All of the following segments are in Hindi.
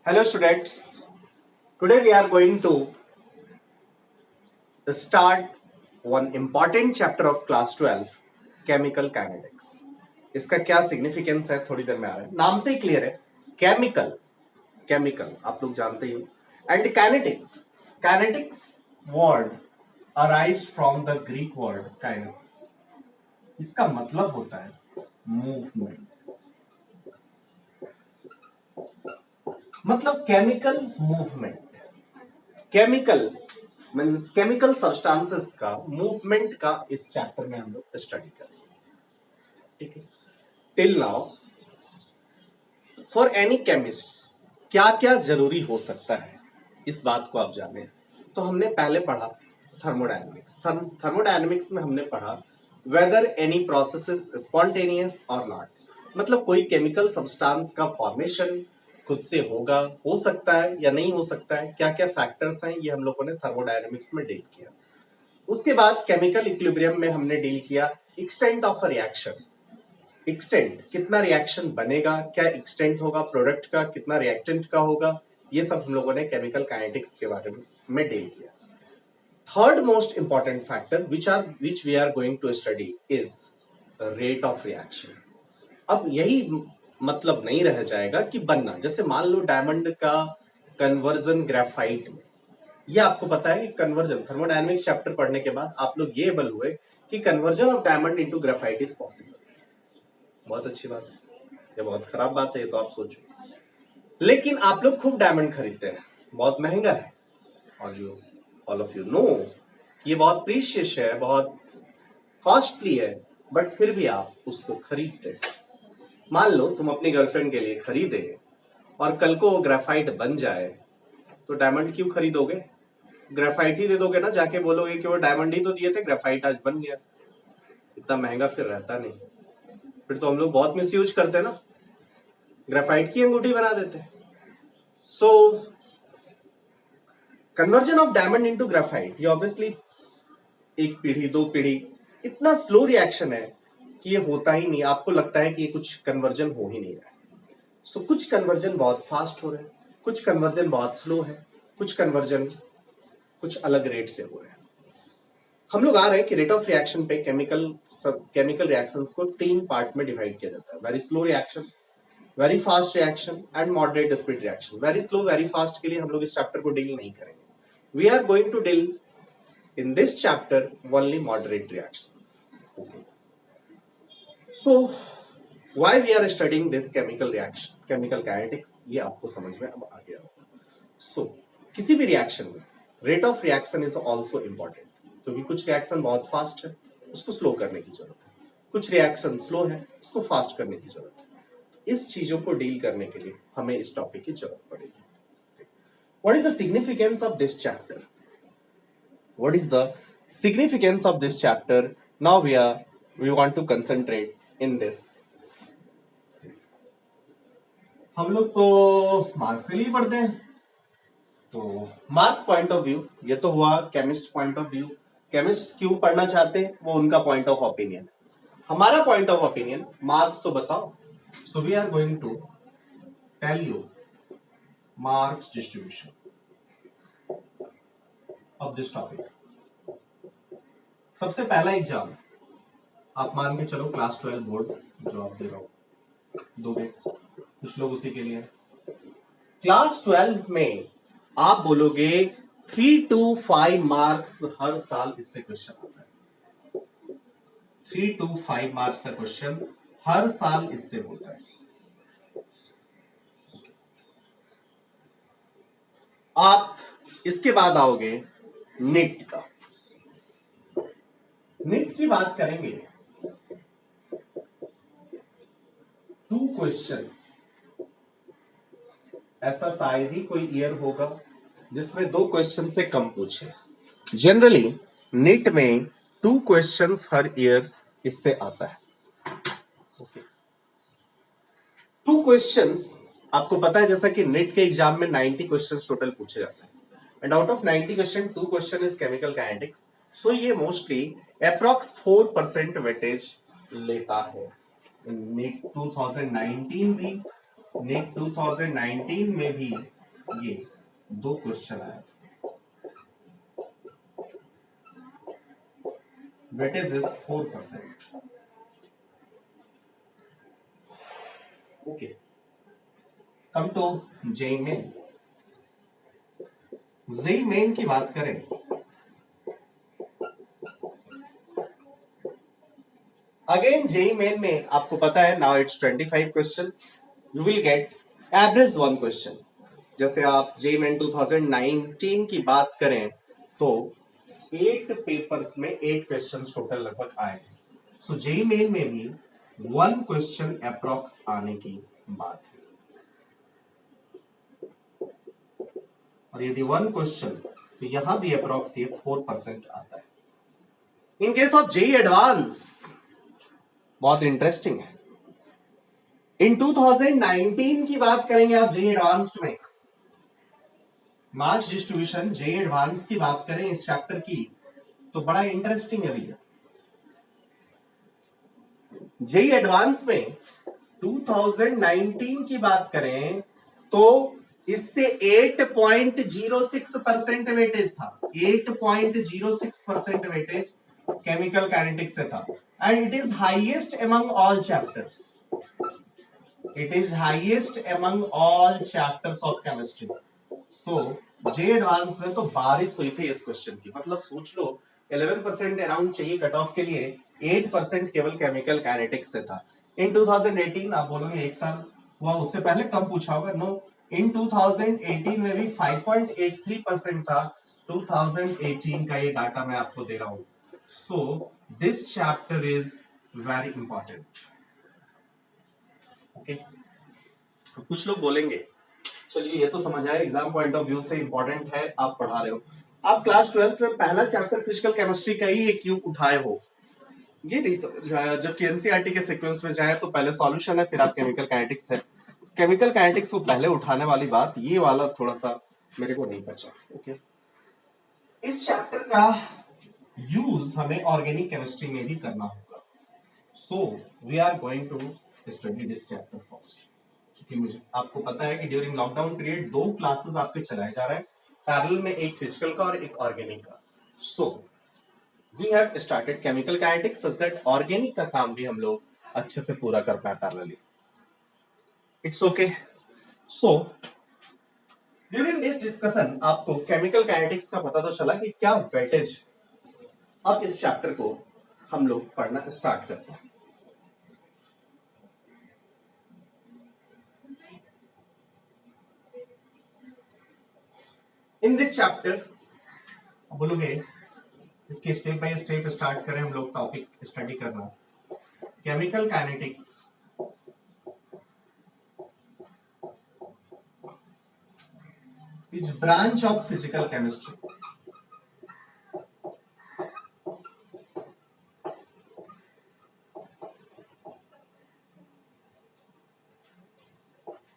Hello students, today we are going to start one important chapter of class 12, chemical kinetics. इसका क्या सिग्निफिकेंस है थोड़ी देर में आ रहा है, नाम से ही क्लियर है. केमिकल आप लोग जानते ही हो. And kinetics word arise from the Greek word kinesis. इसका मतलब होता है मूवमेंट. मतलब chemical movement. Chemical means chemical substances का मूवमेंट का इस चैप्टर में हम लोग स्टडी करेंगे. ठीक है. Till now for any chemist क्या क्या जरूरी हो सकता है इस बात को आप जाने. तो हमने पहले पढ़ा थर्मोडायनेमिक्स. थर्मोडायनेमिक्स में हमने पढ़ा whether any process is spontaneous और नॉट. मतलब कोई केमिकल सब्सटेंस का फॉर्मेशन खुद से होगा, हो सकता है या नहीं हो सकता है, क्या क्या फैक्टर्स हैं, ये हम लोगों ने थर्मोडायनेमिक्स में डील किया. उसके बाद केमिकल इक्विलिब्रियम में हमने डील किया extent of a reaction. Extent कितना रिएक्शन बनेगा, क्या एक्सटेंट होगा प्रोडक्ट का, कितना रिएक्टेंट का होगा, ये सब हम लोगों ने केमिकल काइनेटिक्स के बारे में डील किया. Third most important factor which we are going to study is rate of reaction. अब यही मतलब नहीं रह जाएगा कि बनना, जैसे मान लो डायमंड का कन्वर्जन ग्रेफाइट में, ये आपको पता है कि कन्वर्जन थर्मोडायनेमिक्स चैप्टर पढ़ने के बाद आप लोग ये एबल हुए कि conversion of diamond into graphite is possible. बहुत अच्छी बात है, ये बहुत खराब बात है ये तो आप सोचो. लेकिन आप लोग खूब डायमंड खरीदते हैं, बहुत महंगा है. ऑल ऑफ यू नो ये बहुत प्रीशियस है, बहुत कॉस्टली है, बट फिर भी आप उसको खरीदते हैं. मान लो तुम अपनी गर्लफ्रेंड के लिए खरीदे और कल को वो ग्रेफाइट बन जाए, तो डायमंड क्यों खरीदोगे? ग्रेफाइट ही दे दोगे ना, जाके बोलोगे कि वो डायमंड ही तो दिए थे, ग्रेफाइट आज बन गया. इतना महंगा फिर रहता नहीं. फिर तो हम लोग बहुत मिसयूज करते हैं ना, ग्रेफाइट की अंगूठी बना देते हैं. So conversion of diamond into graphite ये ऑब्वियसली एक पीढ़ी दो पीढ़ी इतना स्लो रिएक्शन है कि ये होता ही नहीं. आपको लगता है कि ये कुछ कन्वर्जन हो ही नहीं रहा है. सो कुछ कन्वर्जन बहुत फास्ट हो रहे हैं, कुछ कन्वर्जन बहुत स्लो है, कुछ कन्वर्जन कुछ अलग रेट से हो रहे हैं. हम लोग आ रहे हैं कि रेट ऑफ रिएक्शन पे केमिकल रिएक्शंस को 3 पार्ट में डिवाइड किया जाता है. Very slow reaction, very fast reaction and moderate speed reaction. Very slow very fast के लिए हम लोग इस चैप्टर को डील नहीं करेंगे. We are going to deal in this chapter only moderate reactions. Okay. So why we are studying this chemical reaction, chemical kinetics, ये आपको समझ में अब आ गया. So किसी भी रिएक्शन में rate of reaction is also important, क्योंकि कुछ रिएक्शन बहुत फास्ट है, उसको स्लो करने की जरूरत है. कुछ रिएक्शन स्लो है, उसको फास्ट करने की जरूरत है. इस चीजों को डील करने के लिए हमें इस टॉपिक की जरूरत पड़ेगी. What is the significance of this chapter? What is the significance of this chapter? Now we want to concentrate in this. हम लोग तो मार्क्स के लिए पढ़ते हैं, तो मार्क्स पॉइंट ऑफ व्यू ये तो हुआ chemist point of view. Chemist क्यों पढ़ना चाहते हैं वो उनका पॉइंट ऑफ ओपिनियन. हमारा पॉइंट ऑफ ओपिनियन मार्क्स तो बताओ. So we are going to tell you marks distribution of this topic. सबसे पहला एग्जाम आप मान के चलो क्लास 12 बोर्ड जो आप दे रहे हो दोगे, कुछ लोग उसी के लिए. क्लास 12 में आप बोलोगे 3 to 5 मार्क्स हर साल इससे क्वेश्चन आता है. 3 to 5 मार्क्स का क्वेश्चन हर साल इससे होता है. आप इसके बाद आओगे नीट का. नीट की बात करेंगे, 2 क्वेश्चंस. ऐसा शायद ही कोई ईयर होगा जिसमें 2 क्वेश्चन से कम पूछे. जनरली नीट में 2 क्वेश्चंस हर ईयर इससे आता है. ओके. 2 क्वेश्चंस आपको पता है, जैसा कि नीट के एग्जाम में 90 क्वेश्चंस टोटल पूछे जाते हैं, and out of 90 question 2 question is chemical kinetics. So ये मोस्टली अप्रॉक्स 4% वेटेज लेता है. नीट 2019 में भी ये 2 क्वेश्चन आए, weightage is 4%। Okay, come to JEE Main. JEE Main की बात करें, अगेन जेई मेन में आपको पता है now it's 25 question, you will gate average 1 question. जैसे आप जेई मेन 2019 की बात करें तो 8 पेपर्स में 8 क्वेश्चन टोटल लगभग आए। सो जेई मेन में भी 1 क्वेश्चन अप्रॉक्स आने की बात है, और यदि 1 क्वेश्चन तो यहां भी अप्रॉक्स ये 4% आता है। In case of JEE advance बहुत इंटरेस्टिंग है। इन 2019 की बात करेंगे आप जेई एडवांस्ड में, मार्क्स डिस्ट्रीब्यूशन जेई एडवांस की बात करें इस चैप्टर की तो बड़ा इंटरेस्टिंग है भैया। जेई एडवांस में 2019 की बात करें तो इससे 8.06% वेटेज था, 8.06% वेटेज केमिकल काइनेटिक्स से था, and it is highest among all chapters, it is highest among all chapters of chemistry. So J advance में तो बारिश हुई थी इस क्वेश्चन की, मतलब सोच लो 11% अराउंड चाहिए कट ऑफ के लिए, 8% केवल केमिकल काइनेटिक्स से था। इन 2018 आप बोलोगे एक साल हुआ, उससे पहले कम पूछा होगा, नो, इन 2018 में भी 5.83% था। 2018 का ये डाटा मैं आपको दे रहा हूं। So this chapter is very important. Okay, कुछ लोग बोलेंगे चलिए ये तो समझ आया, एग्जाम पॉइंट ऑफ व्यू से इंपॉर्टेंट है, आप पढ़ा रहे हो, आप क्लास 12th में पहला चैप्टर फिजिकल केमिस्ट्री का ही क्यों उठाए हो, ये नहीं समझ आया। जबकि एनसीईआरटी के सीक्वेंस में जाए तो पहले सॉल्यूशन है, फिर आप केमिकल काइनेटिक्स है, केमिकल काइनेटिक्स को पहले उठाने वाली बात, ये वाला थोड़ा सा मेरे को नहीं बचा। ओके, इस चैप्टर का यूज हमें ऑर्गेनिक केमिस्ट्री में भी करना होगा। So we are going to study this chapter first. क्योंकि मुझे आपको पता है कि ड्यूरिंग लॉकडाउन पीरियड 2 क्लासेस आपके चलाए जा रहे हैं, पैरेलल में एक फिजिकल का और एक ऑर्गेनिक का। So we have started chemical kinetics such that organic का काम भी हम लोग अच्छे से पूरा कर पाए parallelly. It's okay. So during this discussion आपको केमिकल काइनेटिक्स का पता तो चला कि क्या वेटेज। अब इस चैप्टर को हम लोग पढ़ना स्टार्ट करते हैं। इन दिस चैप्टर बोलोगे इसके स्टेप बाय स्टेप स्टार्ट करें हम लोग टॉपिक स्टडी करना। Chemical kinetics is branch of physical chemistry,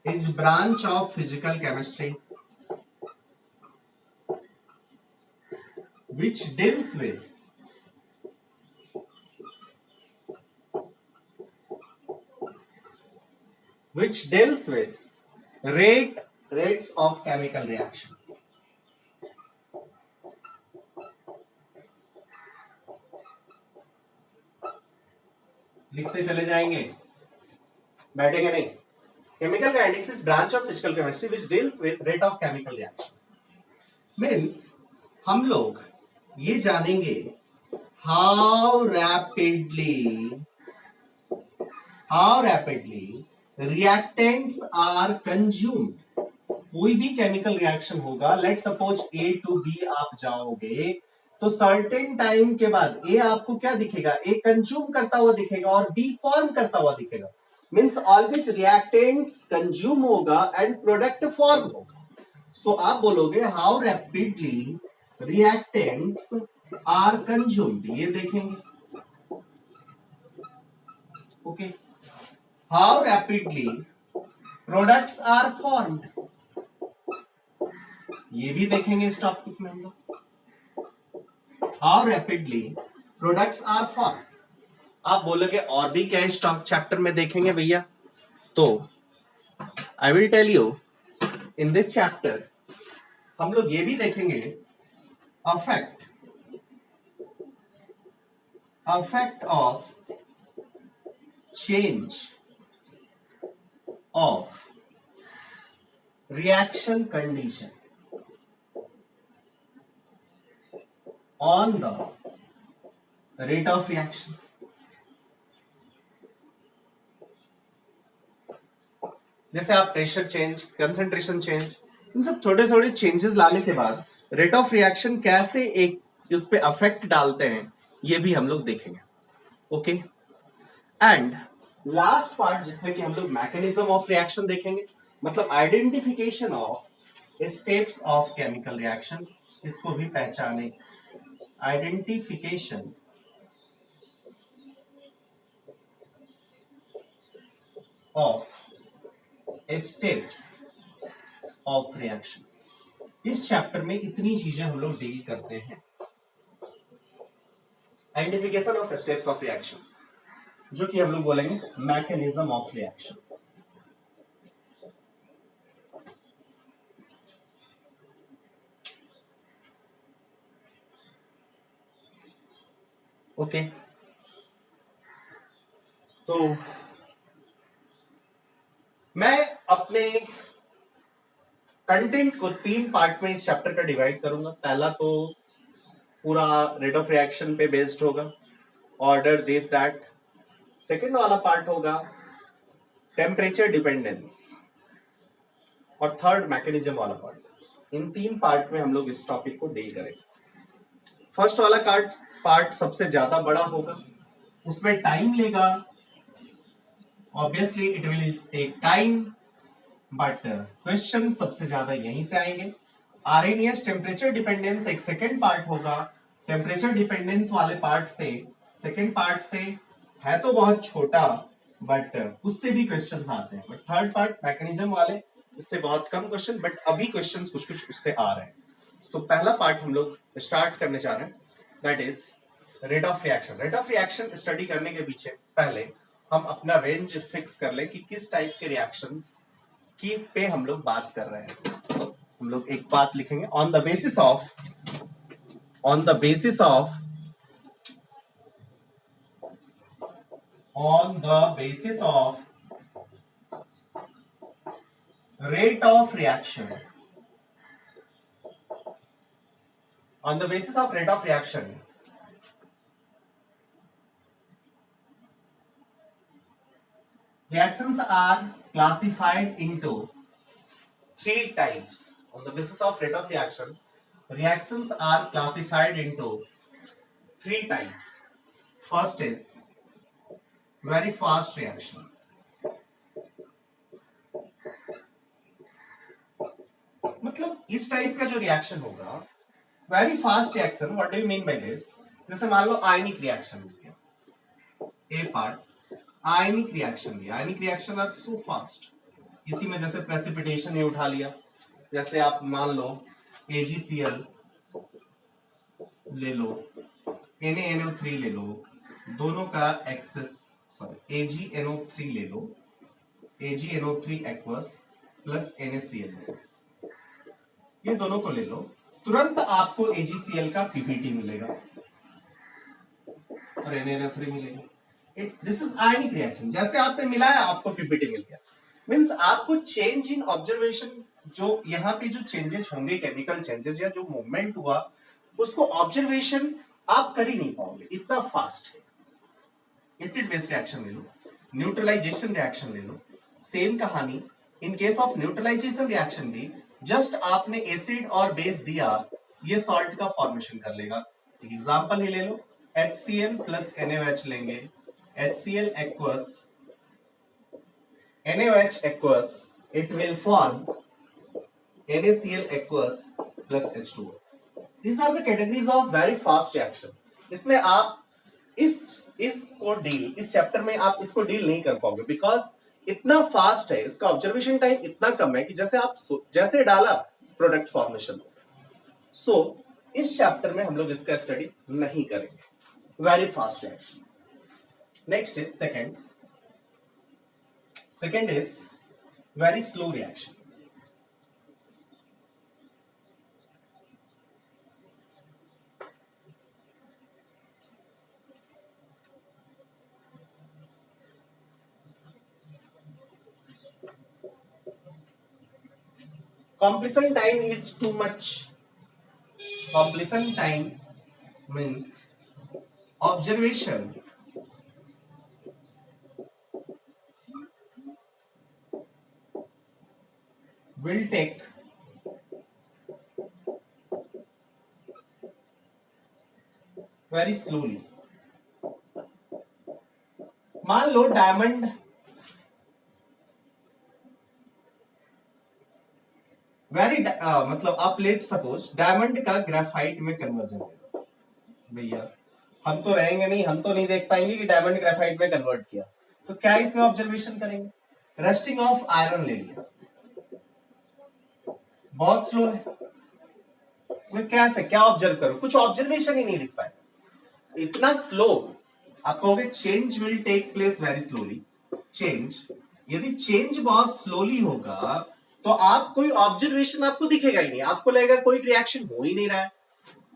is branch of physical chemistry which deals with rates of chemical reaction। लिखते चले जाएंगे, बैठेंगे नहीं। Chemical kinetics is branch of physical chemistry which deals with rate of chemical reaction. Means हम लोग ये जानेंगे how rapidly reactants are consumed. कोई भी केमिकल रिएक्शन होगा, let suppose A to B आप जाओगे तो सर्टेन टाइम के बाद ए आपको क्या दिखेगा, ए कंज्यूम करता हुआ दिखेगा और बी फॉर्म करता हुआ दिखेगा। मीन्स ऑलवेज रिएक्टेंट्स कंज्यूम होगा एंड प्रोडक्ट फॉर्म होगा। सो आप बोलोगे how rapidly reactants are consumed, ये देखेंगे। Okay, how rapidly products are formed, ये भी देखेंगे इस टॉपिक में हम लोग। How rapidly products are formed. आप बोलोगे और भी क्या इस चैप्टर में देखेंगे भैया, तो I will tell you in this chapter हम लोग ये भी देखेंगे affect of change of reaction condition on the rate of reaction. जैसे आप प्रेशर चेंज, कंसंट्रेशन चेंज, इन सब थोड़े थोड़े चेंजेस लाने के बाद रेट ऑफ रिएक्शन कैसे एक उस पे अफेक्ट डालते हैं, ये भी हम लोग देखेंगे। ओके, एंड लास्ट पार्ट जिसमें कि हम लोग मैकेनिज्म ऑफ रिएक्शन देखेंगे, मतलब identification of steps of chemical reaction, इसको भी पहचाने। Identification of steps of reaction. इस चैप्टर में इतनी चीजें हम लोग डील करते हैं। Identification of steps of reaction, जो कि हम लोग बोलेंगे मैकेनिज्म ऑफ रिएक्शन। ओके, तो मैं अपने कंटेंट को 3 पार्ट में इस चैप्टर का डिवाइड करूंगा। पहला तो पूरा रेट ऑफ रिएक्शन पे बेस्ड होगा, ऑर्डर दिस दैट। सेकेंड वाला पार्ट होगा टेम्परेचर डिपेंडेंस, और थर्ड मैकेनिज्म वाला पार्ट। इन 3 पार्ट में हम लोग इस टॉपिक को डील करेंगे। फर्स्ट वाला पार्ट सबसे ज्यादा बड़ा होगा, उसमें टाइम लेगा, obviously it will take time, but question सबसे ज्यादा यहीं से आएंगे। आरएनएस टेम्परेचर डिपेंडेंस एक सेकेंड पार्ट होगा। टेम्परेचर डिपेंडेंस वाले पार्ट से, सेकेंड पार्ट से है तो बहुत छोटा, बट उससे भी क्वेश्चंस आते हैं। बट थर्ड पार्ट मैकेनिज्म वाले, इससे बहुत कम क्वेश्चन, बट अभी क्वेश्चंस कुछ कुछ उससे आ रहे हैं। सो पहला पार्ट हम लोग स्टार्ट करने जा रहे हैं, that is rate of reaction. Rate of reaction study करने के पीछे पहले हम अपना रेंज फिक्स कर ले कि किस टाइप के रिएक्शंस की पे हम लोग बात कर रहे हैं। हम लोग एक बात लिखेंगे, on the basis of rate of reaction, on the basis of rate of reaction, reactions are classified into 3 types. On the basis of rate of reaction, reactions are classified into 3 types. First is very fast reaction. मतलब इस टाइप का जो रिएक्शन होगा, very fast reaction. What do you mean by this? जैसे मान लो आयनिक रिएक्शन हो गया, ए पार्ट आयनिक रिएक्शन भी, आयनिक रिएक्शन आर सो फास्ट। इसी में जैसे प्रेसिपिटेशन ही उठा लिया, जैसे आप मान लो AgCl ले लो, NaNO3 ले लो, दोनों का एक्सेस, सॉरी AgNO3 ले लो, AgNO3 एक्वस प्लस NaCl ले लो, ये दोनों को ले लो, तुरंत आपको AgCl का PPT मिलेगा और NaNO3 मिलेगा। This is ionic reaction. जैसे आपने मिलाया आपको PPT मिल गया। मींस आपको चेंज इन ऑब्जर्वेशन, जो यहाँ पे जो चेंजेस होंगे, केमिकल चेंजेस या जो मूवमेंट हुआ, उसको ऑब्जर्वेशन आप कर ही नहीं पाओगे, इतना फास्ट है। एसिड बेस रिएक्शन ले लो, न्यूट्रलाइजेशन रिएक्शन ले लो, सेम कहानी। In case of neutralisation reaction भी जस्ट आपने एसिड और बेस दिया, ये सॉल्ट का फॉर्मेशन कर लेगा। एग्जांपल ही ले लो, HCl प्लस NaOH लेंगे, HCl aqueous, NaOH aqueous, it will form NaCl aqueous plus H2O. These are the categories of very fast reaction. इसमें आप इसको डील, इस चैप्टर में आप इसको डील नहीं कर पाओगे, बिकॉज इतना फास्ट है, इसका ऑब्जर्वेशन टाइम इतना कम है कि जैसे आप जैसे डाला प्रोडक्ट फॉर्मेशन। सो इस चैप्टर में हम लोग इसका स्टडी नहीं करेंगे, very fast reaction. Next is second is very slow reaction. completion time is too much. Completion time means observation will take very slowly. मान लो डायमंड मतलब आप लेट सपोज डायमंड का ग्रेफाइट में कन्वर्जन है भैया, हम तो रहेंगे नहीं, हम तो नहीं देख पाएंगे कि डायमंड ग्रेफाइट में कन्वर्ट किया, तो क्या इसमें ऑब्जर्वेशन करेंगे? रस्टिंग ऑफ आयरन ले लिया, बहुत स्लो है, इसमें कैसे क्या ऑब्जर्व करो? कुछ ऑब्जर्वेशन ही नहीं दिख पाए, इतना स्लो। आप कहोगे change will take place very slowly. Change, यदि चेंज बहुत स्लोली होगा तो आप कोई ऑब्जर्वेशन आपको दिखेगा ही नहीं, आपको लगेगा कोई रिएक्शन हो ही नहीं रहा है।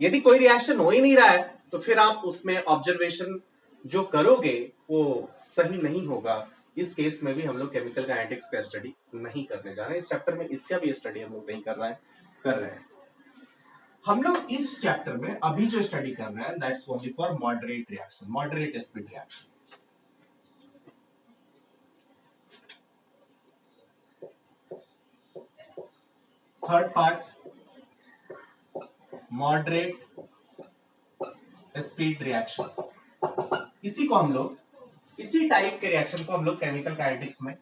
यदि कोई रिएक्शन हो ही नहीं रहा है तो फिर आप उसमें ऑब्जर्वेशन जो करोगे वो सही नहीं होगा। इस केस में भी हम लोग केमिकल काइनेटिक्स का स्टडी नहीं करने जा रहे हैं इस चैप्टर में, इसका भी स्टडी हम लोग नहीं कर रहे हैं। हम लोग इस चैप्टर में अभी जो स्टडी कर रहे हैं that's only for moderate reaction, moderate speed reaction. Third part moderate speed reaction. इसी को हम लोग, इसी टाइप के रिएक्शन को हम लोग केमिकल काइनेटिक्स में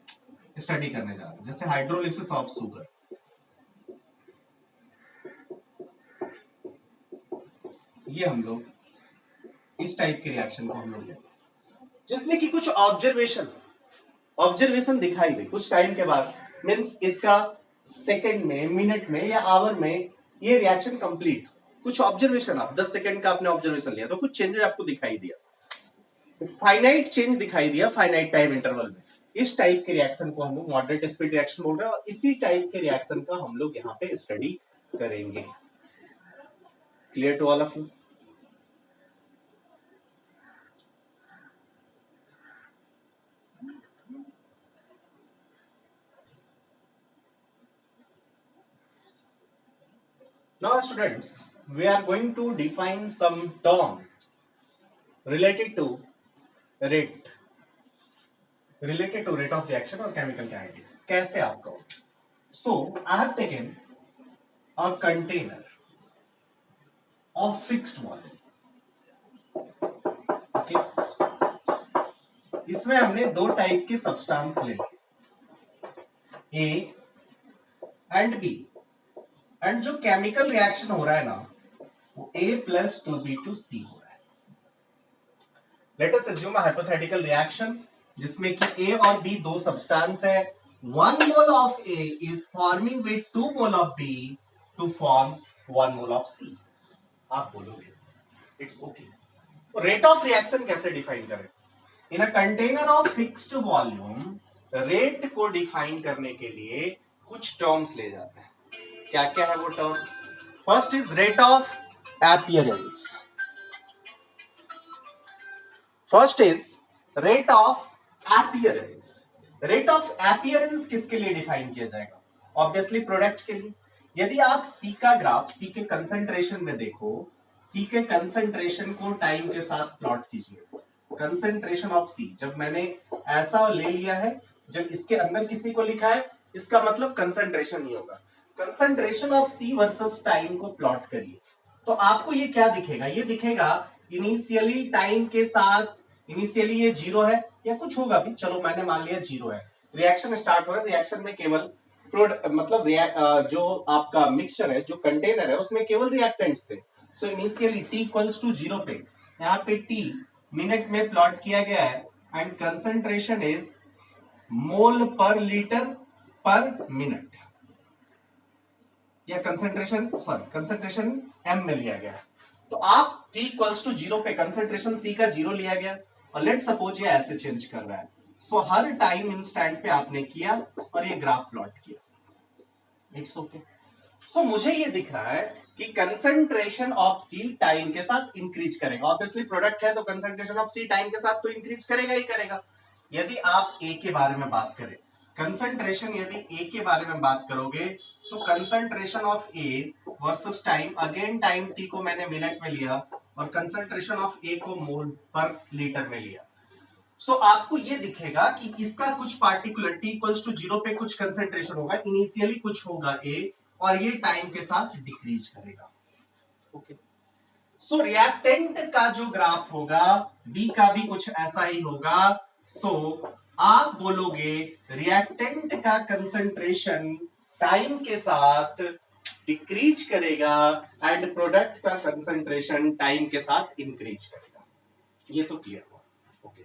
स्टडी करने जा रहे हैं, जैसे हाइड्रोलिसिस ऑफ शुगर। ये हम लोग इस टाइप के रिएक्शन को हम लोग लेते हैं जिसमें कि कुछ ऑब्जर्वेशन दिखाई दे कुछ टाइम के बाद, मींस इसका सेकंड में, मिनट में या आवर में ये रिएक्शन कंप्लीट। कुछ ऑब्जर्वेशन, आप 10 सेकंड का आपने ऑब्जर्वेशन लिया तो कुछ चेंजेस आपको दिखाई दिया, फाइनाइट चेंज दिखाई दिया फाइनाइट टाइम इंटरवल में। इस टाइप के रिएक्शन को हम लोग मॉडरेट स्पीड रिएक्शन बोल रहे हैं और इसी टाइप के रिएक्शन का हम लोग यहाँ पे स्टडी करेंगे। Clear to all of you? Now students, we are going to define some terms related to rate of reaction or chemical kinetics. कैसे आप कहो? So I have taken a container of fixed volume. Okay. इसमें हमने दो टाइप के सब्सटेंस ले लिए, A एंड B, एंड जो केमिकल रिएक्शन हो रहा है ना वो A प्लस 2B2C हो रहा है। Let us assume a hypothetical reaction जिसमें कि A और B दो सब्सटेंस है। 1 mole of A is forming with 2 mole of B to form 1 mole of C। आप बोलोगे it's okay. Rate of reaction कैसे डिफाइन करें? In a container of fixed volume rate को डिफाइन करने के लिए कुछ टर्म्स ले जाते हैं। क्या क्या है वो term? First is rate of appearance. First is rate of appearance. Rate of appearance किसके लिए डिफाइन किया जाएगा? ऑब्वियसली प्रोडक्ट के लिए। यदि आप सी का ग्राफ सी के कंसंट्रेशन में देखो, सी के कंसंट्रेशन को टाइम के साथ प्लॉट कीजिए। कंसंट्रेशन ऑफ सी, जब मैंने ऐसा ले लिया है, जब इसके अंदर किसी को लिखा है इसका मतलब कंसंट्रेशन ही होगा। Concentration of C versus time को प्लॉट करिए तो आपको ये क्या दिखेगा? ये दिखेगा इनिशियली टाइम के साथ, इनिशियली ये 0 है या कुछ होगा भी, चलो मैंने मान लिया 0 है। रिएक्शन स्टार्ट हो रहा है, रिएक्शन में केवल मतलब जो आपका मिक्सचर है, जो कंटेनर है उसमें केवल रिएक्टेंट्स थे। So initially t equals to 0 पे, यहाँ पे t मिनट में प्लॉट किया गया है एंड कंसंट्रेशन इज मोल पर लीटर पर मिनट, या कंसंट्रेशन m में लिया गया। तो आप t इक्वल्स टू 0 पे कंसंट्रेशन c का 0 लिया गया और लेट सपोज ये ऐसे चेंज कर रहा है। सो हर टाइम इंस्टेंट पे आपने किया और ये ग्राफ प्लॉट किया, इट्स ओके। सो मुझे ये दिख रहा है कि कंसंट्रेशन ऑफ सी टाइम के साथ इंक्रीज करेगा। ऑब्वियसली प्रोडक्ट है तो कंसंट्रेशन ऑफ सी टाइम के साथ तो इंक्रीज करेगा ही करेगा। यदि आप ए के बारे में बात करें, कंसंट्रेशन यदि ए के बारे में बात करोगे तो concentration of A versus time, again time T को मैंने मिनट में लिया और कंसंट्रेशन ऑफ ए को मोल पर लीटर में लिया। सो आपको ये दिखेगा कि इसका कुछ पार्टिकुलर टी इक्वल्स टू 0 पे कुछ कंसंट्रेशन होगा, इनिशियली कुछ होगा ए, और ये टाइम के साथ डिक्रीज करेगा। ओके, सो रिएक्टेंट का जो ग्राफ होगा बी का भी कुछ ऐसा ही होगा। सो आप बोलोगे रिएक्टेंट का कंसंट्रेशन टाइम के साथ डिक्रीज करेगा एंड प्रोडक्ट का कंसंट्रेशन टाइम के साथ इंक्रीज करेगा। ये तो क्लियर हुआ। ओके,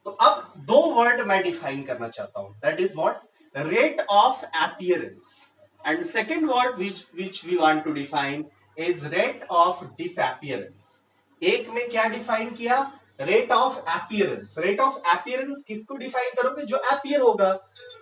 तो अब दो वर्ड मैं डिफाइन करना चाहता हूं, that is what, rate of appearance, and second word which we want to define is rate of disappearance. एक में क्या डिफाइन किया, rate of appearance. Rate of appearance किसको डिफाइन करोगे, जो अपीयर होगा,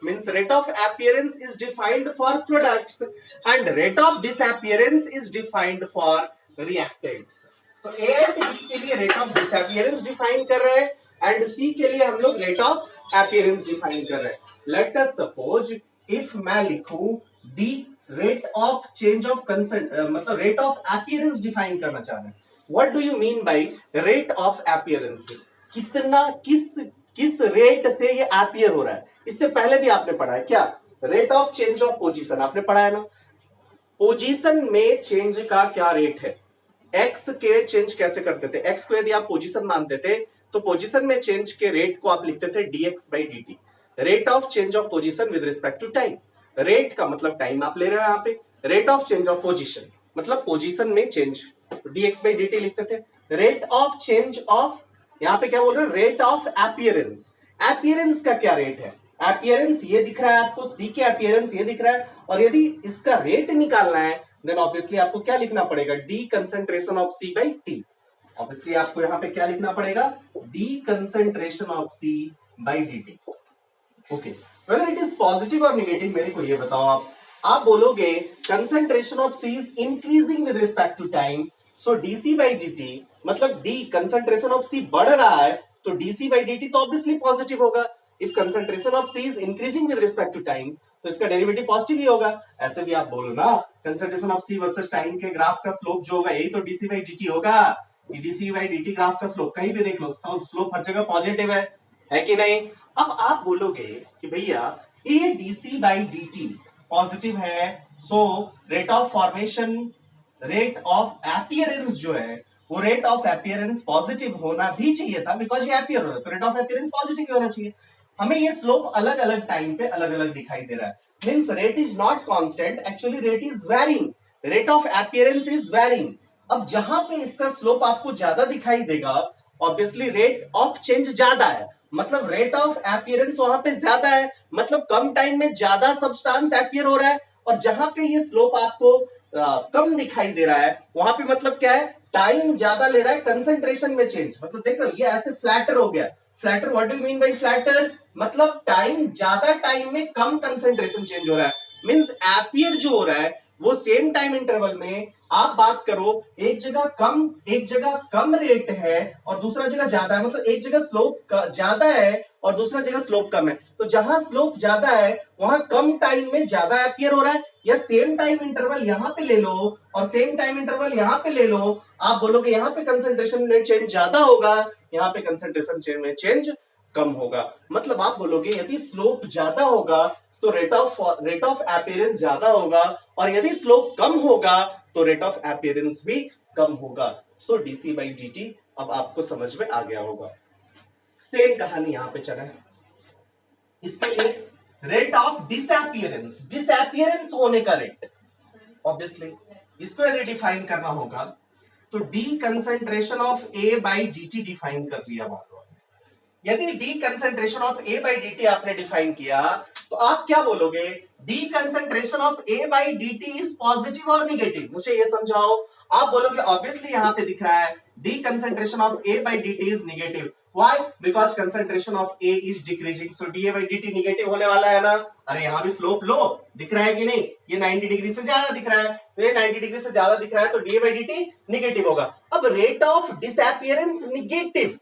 means rate of appearance is defined for products and rate of disappearance is defined for reactants. तो ए एंड बी के लिए रेट ऑफ डिसअपीयरेंस डिफाइन कर रहे हैं एंड सी के लिए हम लोग रेट ऑफ अपीयरेंस डिफाइन कर रहे हैं। लेट अस सपोज इफ मैं लिखूं the rate of change of मतलब रेट ऑफ अपीयरेंस डिफाइन करना चाह रहे हैं। What do you mean by rate of appearance? कितना किस रेट से ये appear हो रहा है, इससे पहले भी आपने पढ़ा है क्या, rate of change of position आपने पढ़ा है ना। पोजीशन में चेंज का क्या रेट है, एक्स के चेंज कैसे करते थे, एक्स को यदि आप पोजीशन मानते थे तो पोजीशन में चेंज के रेट को आप लिखते थे dx by dt, rate of change of position with respect to time. Rate का मतलब टाइम आप ले रहे हो यहाँ पे, rate of change of position मतलब पोजीशन में चेंज, dx by dt लिखते थे। रेट ऑफ चेंज ऑफ, यहाँ पे क्या बोल रहे हैं, रेट ऑफ अपीयरेंस। अपीयरेंस का क्या रेट है, अपीयरेंस ये दिख रहा है आपको, सी के अपीयरेंस ये दिख रहा है, और यदि इसका रेट निकालना है देन ऑब्वियसली आपको क्या लिखना पड़ेगा, D concentration of C by T. Obviously आपको यहाँ पे क्या लिखना पड़ेगा, D concentration of C by D T. Okay, whether it is positive और नेगेटिव मेरे को ये बताओ आप बोलोगे concentration of C is increasing with respect to time, so DC by D मतलब डी कंसंट्रेशन ऑफ सी बढ़ रहा है तो डीसी बाई डी तो ऑब्वियसली पॉजिटिव होगा। If concentration of C is increasing with respect to time तो इसका डेरिवेटिव पॉजिटिव ही होगा। ऐसे भी आप बोलो ना, concentration of C versus time के ग्राफ का स्लोप जो होगा यही तो डीसी बाई डी होगा। डीसी बाई डी ग्राफ का स्लोप कहीं भी देख लो, स्लोप हर जगह पॉजिटिव है कि नहीं। अब आप बोलोगे कि भैया ये डीसी बाई डी पॉजिटिव है, सो rate of formation, rate of appearance जो है वो रेट ऑफ अपीयरेंस पॉजिटिव होना भी चाहिए था, बिकॉज ये अपीयर हो रहा है तो रेट ऑफ अपीयरेंस पॉजिटिव ही होना चाहिए। हमें ये स्लोप अलग अलग टाइम पे अलग अलग दिखाई दे रहा है, means rate is not constant, actually rate is varying, rate of appearance is varying. अब जहां पे इसका स्लोप आपको ज्यादा दिखाई देगा ऑब्वियसली रेट ऑफ चेंज ज्यादा है, मतलब रेट ऑफ अपीयरेंस वहां पे ज्यादा है, मतलब कम टाइम में ज्यादा सब्सटेंस अपीयर हो रहा है। और जहां पे ये स्लोप आपको कम दिखाई दे रहा है वहां पे मतलब क्या है, टाइम ज्यादा ले रहा है कंसंट्रेशन में चेंज, मतलब देख रहे हो ये ऐसे फ्लैटर हो गया। Flatter, what do you mean bye flatter, मतलब टाइम ज्यादा टाइम में कम कंसंट्रेशन चेंज हो रहा है, मींस एपियर जो हो रहा है वो सेम टाइम इंटरवल में आप बात करो एक जगह कम रेट है और दूसरा जगह ज्यादा है, मतलब एक जगह स्लोप ज्यादा है और दूसरा जगह स्लोप कम है। तो जहां स्लोप ज्यादा है वहां कम टाइम में ज्यादा एपियर हो रहा है, या सेम टाइम इंटरवल यहां पे ले लो और सेम टाइम इंटरवल यहां पे ले लो, आप बोलोगे यहां पे कंसंट्रेशन में चेंज ज्यादा होगा, यहां पे कंसंट्रेशन में चेंज कम होगा। मतलब आप बोलोगे यदि स्लोप ज्यादा होगा तो रेट ऑफ अपीयरेंस ज्यादा होगा, और यदि स्लोप कम होगा तो रेट ऑफ अपीयरेंस भी कम होगा। सो डीसी बाई डी अब आपको समझ में आ गया होगा। सेम कहानी यहां पे चला है, इसके लिए रेट ऑफ डिसअपीयरेंस, डिसअपीयरेंस होने का रेट, ऑब्वियसली इसको यदि डिफाइन करना होगा तो D concentration of A by D define कर लिया। यदि D concentration of A by D आपने डिफाइन किया तो आप क्या बोलोगे, D concentration of A by D is positive और निगेटिव, मुझे ये समझाओ। आप बोलोगे ऑब्वियसली यहां पे दिख रहा है D concentration of A by D is negative, why, because concentration of A is decreasing, so D by D negative होने वाला है ना। अरे यहां भी स्लोप लो दिख रहा है कि नहीं, ये 90 डिग्री से ज्यादा दिख रहा है, तो ये 90 डिग्री से ज्यादा दिख रहा है तो डी बाई डी निगेटिव होगा। अब रेट ऑफ डिसअपीयरेंस निगेटिव,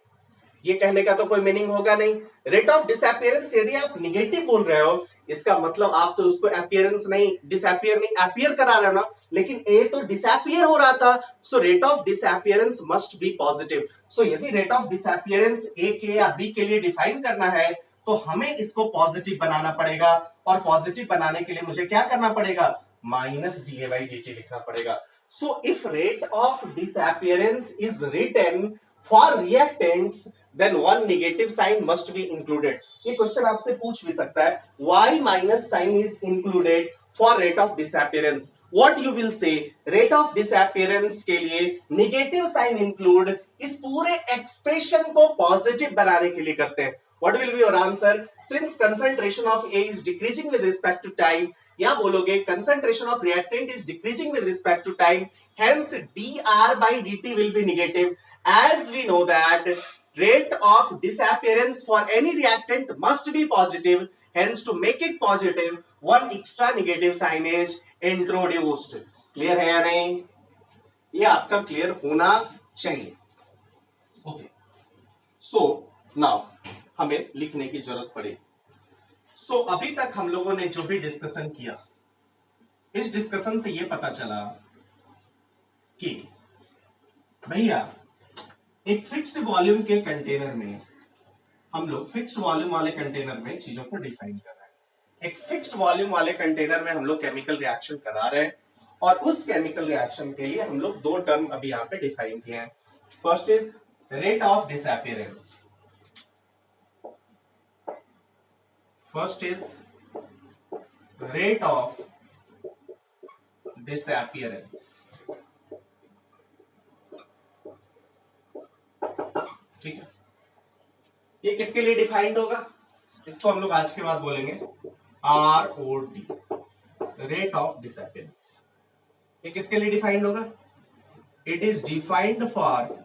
ये कहने का तो कोई मीनिंग होगा नहीं। रेट ऑफ डिसअपीयरेंस यदि आप निगेटिव बोल रहे हो इसका मतलब आप तो उसको अपीयरेंस नहीं, डिसअपियर नहीं, अपीयर करा रहे हो ना, लेकिन ए तो डिसअपियर हो रहा था, so rate of disappearance must be positive. So यदि रेट ऑफ डिसअपियरेंस ए के या बी के लिए डिफाइन करना है तो हमें इसको पॉजिटिव बनाना पड़ेगा, और पॉजिटिव बनाने के लिए मुझे क्या करना पड़ेगा, minus D A by D T लिखना पड़ेगा। So if rate of disappearance is written for reactants then one negative sign must be included। ये क्वेश्चन आपसे पूछ भी सकता है, why minus sign is included for rate of disappearance। what you will say, rate of disappearance के लिए negative sign include इस पूरे एक्सप्रेशन को पॉजिटिव बनाने के लिए करते हैं। what will be your answer, since concentration of A is decreasing with respect to time, या बोलोगे concentration of reactant is decreasing with respect to time, hence dr by dt will be negative, as we know that rate of disappearance for any reactant must be positive, hence to make it positive one extra negative sign is introduced। Clear है या नहीं, ये आपका क्लियर होना चाहिए। ओके, सो नाउ हमें लिखने की जरूरत पड़ेगी। सो अभी तक हम लोगों ने जो भी डिस्कशन किया, इस डिस्कशन से ये पता चला कि भैया एक फिक्स्ड वॉल्यूम के कंटेनर में हम लोग फिक्स्ड वॉल्यूम वाले कंटेनर में चीजों को डिफाइन कर रहे हैं। एक फिक्स्ड वॉल्यूम वाले कंटेनर में हम लोग केमिकल रिएक्शन करा रहे हैं, और उस केमिकल रिएक्शन के लिए हम लोग दो टर्म अभी यहां पे डिफाइन किए हैं। First is rate of disappearance, first is rate of disappearance. ठीक है, ये किसके लिए डिफाइंड होगा, इसको हम लोग आज के बाद बोलेंगे ROD, रेट ऑफ डिसअपियरेंस। ये किसके लिए डिफाइंड होगा, it is defined for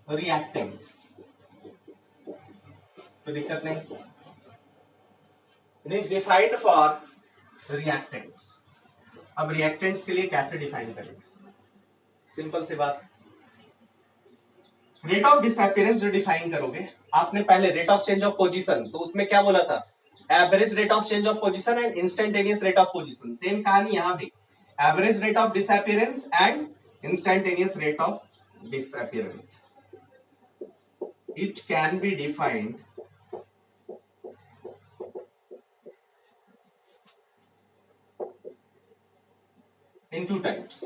reactants, तो दिक्कत नहीं, it is defined for reactants. अब रिएक्टेंट्स के लिए कैसे डिफाइन करेंगे, सिंपल सी बात, रेट ऑफ डिसअपियरेंस जो डिफाइन करोगे, आपने पहले rate of change of position, तो उसमें क्या बोला था, average rate of change of position and instantaneous rate of position. Same कहानी यहां भी, average rate of disappearance and instantaneous rate of disappearance. It can be defined in two types।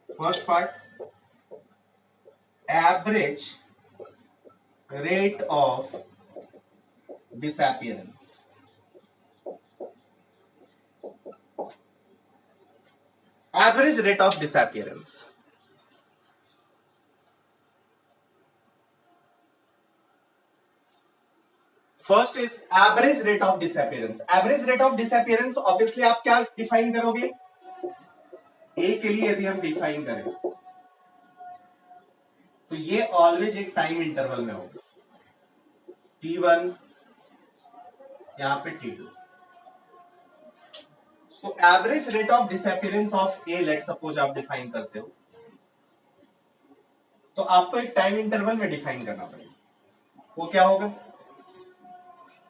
First part, average rate of disappearance। Average rate of disappearance, first is average rate of disappearance. Average rate of disappearance obviously आप क्या डिफाइन करोगे, ए के लिए यदि हम डिफाइन करें तो ये ऑलवेज एक टाइम इंटरवल में होगा, T1 यहां पे T2। So average rate of disappearance of A, let suppose आप डिफाइन करते हो, तो आपको एक टाइम इंटरवल में डिफाइन करना पड़ेगा। वो क्या होगा,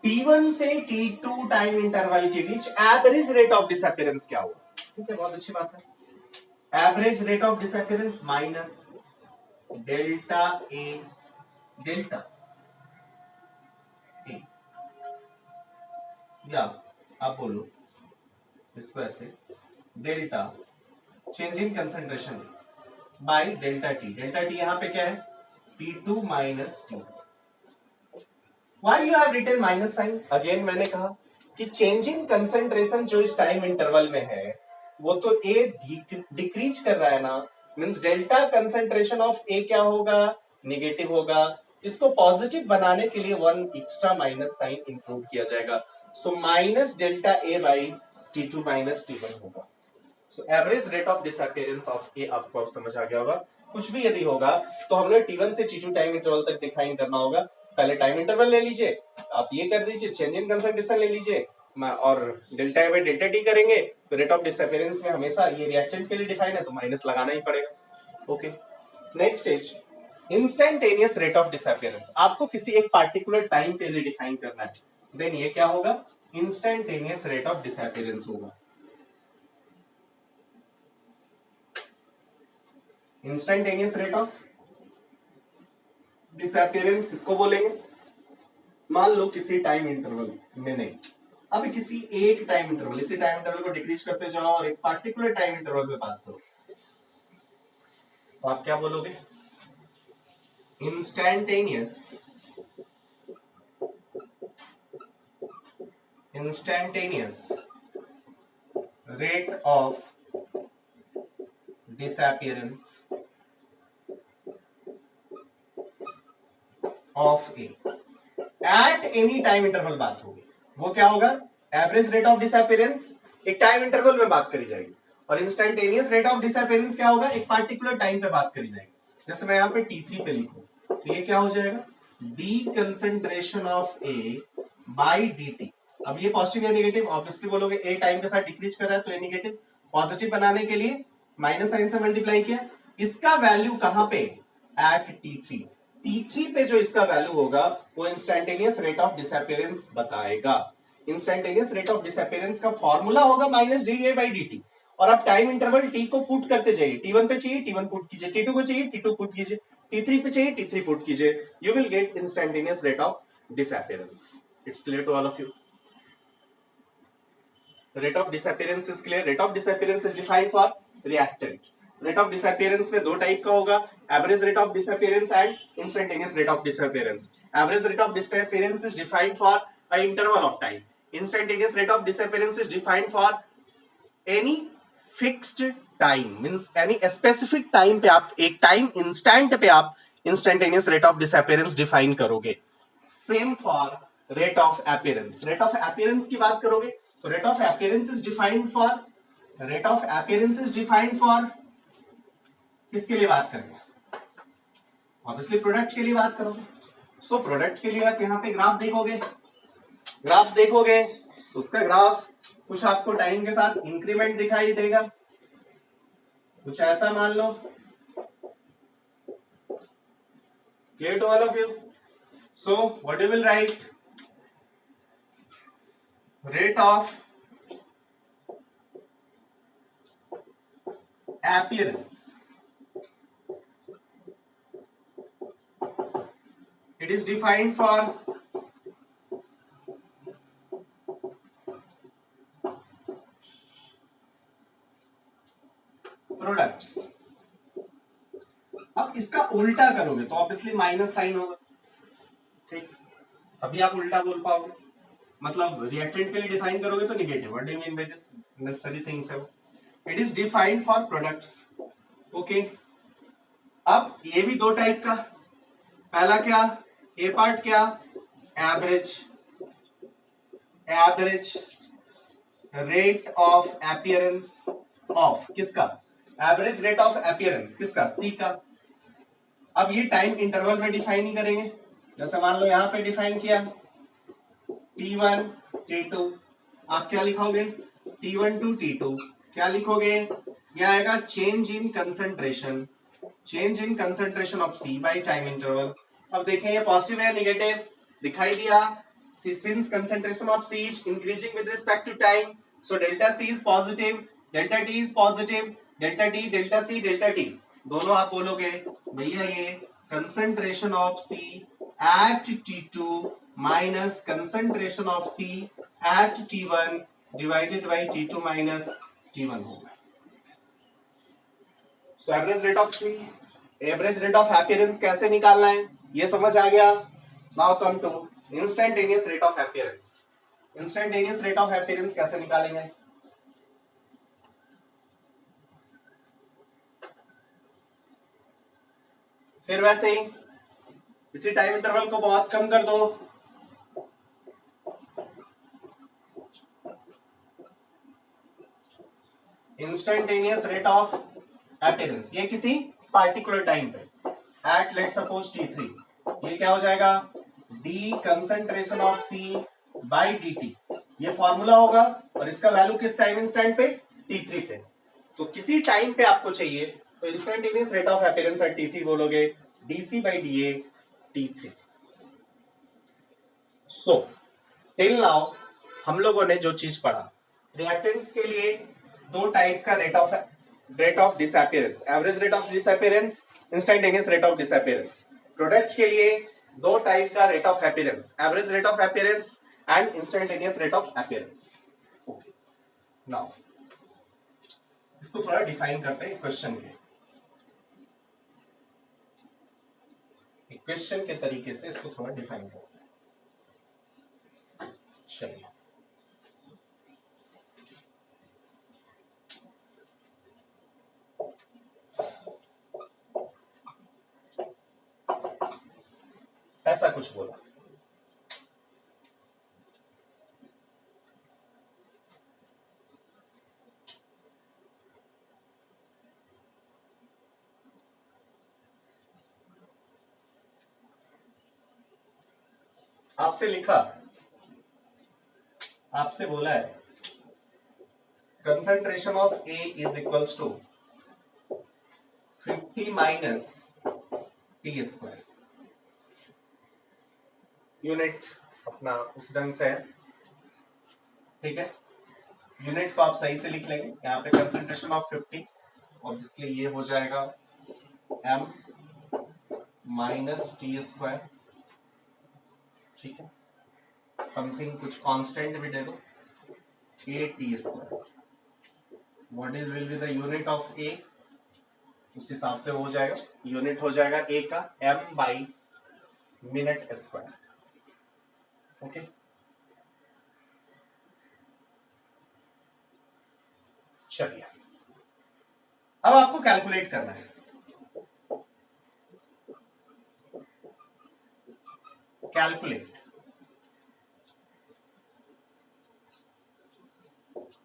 T1 से T2 टाइम इंटरवल के बीच एवरेज रेट ऑफ डिसअपियरेंस क्या होगा। ठीक है, बहुत अच्छी बात है। Average rate of disappearance minus delta A, delta A, या आप बोलो इसको ऐसे, delta change in concentration by delta T. Delta T यहां पे क्या है, T2 minus T। Why you have written minus sign, again मैंने कहा कि चेंजिंग कंसंट्रेशन जो इस टाइम इंटरवल में है वो तो ए डिक्रीज कर रहा है ना, means delta concentration of A क्या होगा, नेगेटिव होगा। इसको पॉजिटिव बनाने के लिए one extra minus sign include किया जाएगा, so minus delta A by T2 minus T1 होगा। So average rate of disappearance of A आपको अब समझ आ गया होगा। कुछ भी यदि होगा तो हमने T1 से T2 टाइम इंटरवल तक डिफाइन करना होगा। पहले टाइम इंटरवल ले लीजिए, आप ये कर दीजिए, चेंज इन कंसंट्रेशन ले लीजिए और delta A by delta T करेंगे, तो रेट ऑफ डिसअपियरेंस में हमेशा ये रिएक्टेंट के लिए डिफाइन है तो माइनस लगाना ही पड़ेगा। Okay, next is instantaneous rate of disappearance आपको किसी एक पार्टिकुलर टाइम पे डिफाइन करना है, देन ये क्या होगा, इंस्टेंटेनियस रेट ऑफ डिसअपियरेंस होगा। इंस्टेंटेनियस रेट ऑफ डिसअपियरेंस किसको बोलेंगे, मान लो किसी टाइम इंटरवल में नहीं, अभी किसी एक टाइम इंटरवल, इसी टाइम इंटरवल को डिक्रीज करते जाओ और एक पार्टिकुलर टाइम इंटरवल में बात करो, तो आप क्या बोलोगे, instantaneous rate of disappearance of A at any time interval बात होगी, वो क्या होगा, एवरेज रेट ऑफ डिसअपियरेंस एक टाइम इंटरवल में बात करी जाएगी, और इंस्टेंटेनियस रेट ऑफ डिसअपियरेंस क्या होगा, एक पार्टिकुलर टाइम पे बात करी जाएगी। जैसे मैं यहाँ पे T3 पे लिखूं तो ये क्या हो जाएगा, D concentration of A by dt। अब ये पॉजिटिव या नेगेटिव, ऑब्वियसली बोलोगे ए टाइम के साथ डिक्रीज कर रहा है तो ये नेगेटिव, पॉजिटिव बनाने के लिए माइनस साइन से मल्टीप्लाई किया, इसका वैल्यू कहां पे, एट T3। T3 पे जो इसका वैल्यू होगा वो इंस्टेंटेनियस रेट ऑफ डिसअपियरेंस बताएगा। इंस्टेंटेनियस रेट ऑफ डिसअपियरेंस का फॉर्मूला होगा माइनस डी बाई dt, और आप टाइम इंटरवल t को पुट करते जाइए, T1 पे चाहिए T1 पुट कीजिए, T2 को चाहिए T2 पुट कीजिए, T3 पे चाहिए T3 पुट कीजिए, you will get instantaneous rate of disappearance. It's clear to all of you? Rate of disappearance is clear. Rate of disappearance is defined for reactant. Rate of disappearance में दो टाइप का होगा, average rate of disappearance and instantaneous rate of disappearance. Average rate of disappearance is defined for an interval of time. Instantaneous rate of disappearance is defined for any fixed time, means any specific time पे आप एक time instant पे आप instantaneous rate of disappearance define करोगे. Same for rate of appearance. Rate of appearance की बात करोगे तो rate of appearance is defined for किसके लिए बात करेंगे, ऑब्वियसली प्रोडक्ट के लिए बात करोगे। सो प्रोडक्ट के लिए आप यहाँ पे ग्राफ देखोगे उसका ग्राफ कुछ आपको टाइम के साथ इंक्रीमेंट दिखाई देगा, कुछ ऐसा मान लो। Clear to all of you? So what you will write, rate of appearance, it is defined for products। अब इसका उल्टा करोगे तो ऑब्वियसली माइनस साइन होगा, ठीक, तभी आप उल्टा बोल पाओगे। मतलब रिएक्टेंट के लिए डिफाइन करोगे तो negative, what do you mean by this, necessary things है, it is defined for products. Okay, अब ये भी दो टाइप का, पहला क्या, ए पार्ट क्या, एवरेज रेट ऑफ अपीयरेंस ऑफ किसका, एवरेज रेट ऑफ अपीयरेंस किसका, सी का। अब ये टाइम इंटरवल में डिफाइन ही करेंगे, जैसे मान लो यहां पे डिफाइन किया T1 T2, आप क्या लिखोगे, T1 to T2 क्या लिखोगे, ये आएगा change in concentration of C by time interval. अब देखें ये पॉजिटिव है नेगेटिव, दिखाई दिया, since concentration of C is increasing with respect to time, so delta C is positive, delta T is positive, delta T, delta C, delta T दोनों आप बोलोगे भैया ये concentration of C at T2 minus concentration of C at T1 divided by T2 minus T1 होगा। So average rate of C, average rate of appearance कैसे निकालना है ये समझ आ गया। Now come to instantaneous rate of appearance. Instantaneous rate of appearance कैसे निकालेंगे, फिर वैसे ही इसी टाइम इंटरवल को बहुत कम कर दो, इंस्टेंटेनियस रेट ऑफ अपीयरेंस, ये किसी पार्टिकुलर टाइम पे एट लेट सपोज T3, ये क्या हो जाएगा, D concentration of C by dt, ये फॉर्मूला होगा, और इसका वैल्यू किस टाइम इंस्टेंट पे, T3 पे। तो किसी टाइम पे आपको चाहिए तो instantaneous rate of appearance at T3 बोलोगे dC/dA T3। So till now हम लोगों ने जो चीज पढ़ा, रिएक्टेंट्स के लिए दो टाइप का rate of disappearance, average rate of disappearance, instantaneous rate of disappearance. Product के लिए दो टाइप का rate of appearance, average rate of appearance and instantaneous rate of appearance. Okay, now इसको थोड़ा डिफाइन करते हैं क्वेश्चन के तरीके से इसको थोड़ा डिफाइन करते हैं। चलिए, ऐसा कुछ बोला, आपसे लिखा, आपसे बोला है concentration of A is equals to 50 minus t square. Unit अपना उस ढंग से है, ठीक है। यूनिट को आप सही से लिख लेंगे। यहाँ पे कंसंट्रेशन ऑफ 50, ऑब्वियसली ये हो जाएगा m माइनस टी स्क्वायर, ठीक है। समथिंग कुछ कांस्टेंट भी दे दो, a T square. What is will be the unit of a, उस हिसाब से हो जाएगा। यूनिट हो जाएगा a का m by minute square, okay. चलिए, अब आपको कैलकुलेट करना है। Calculate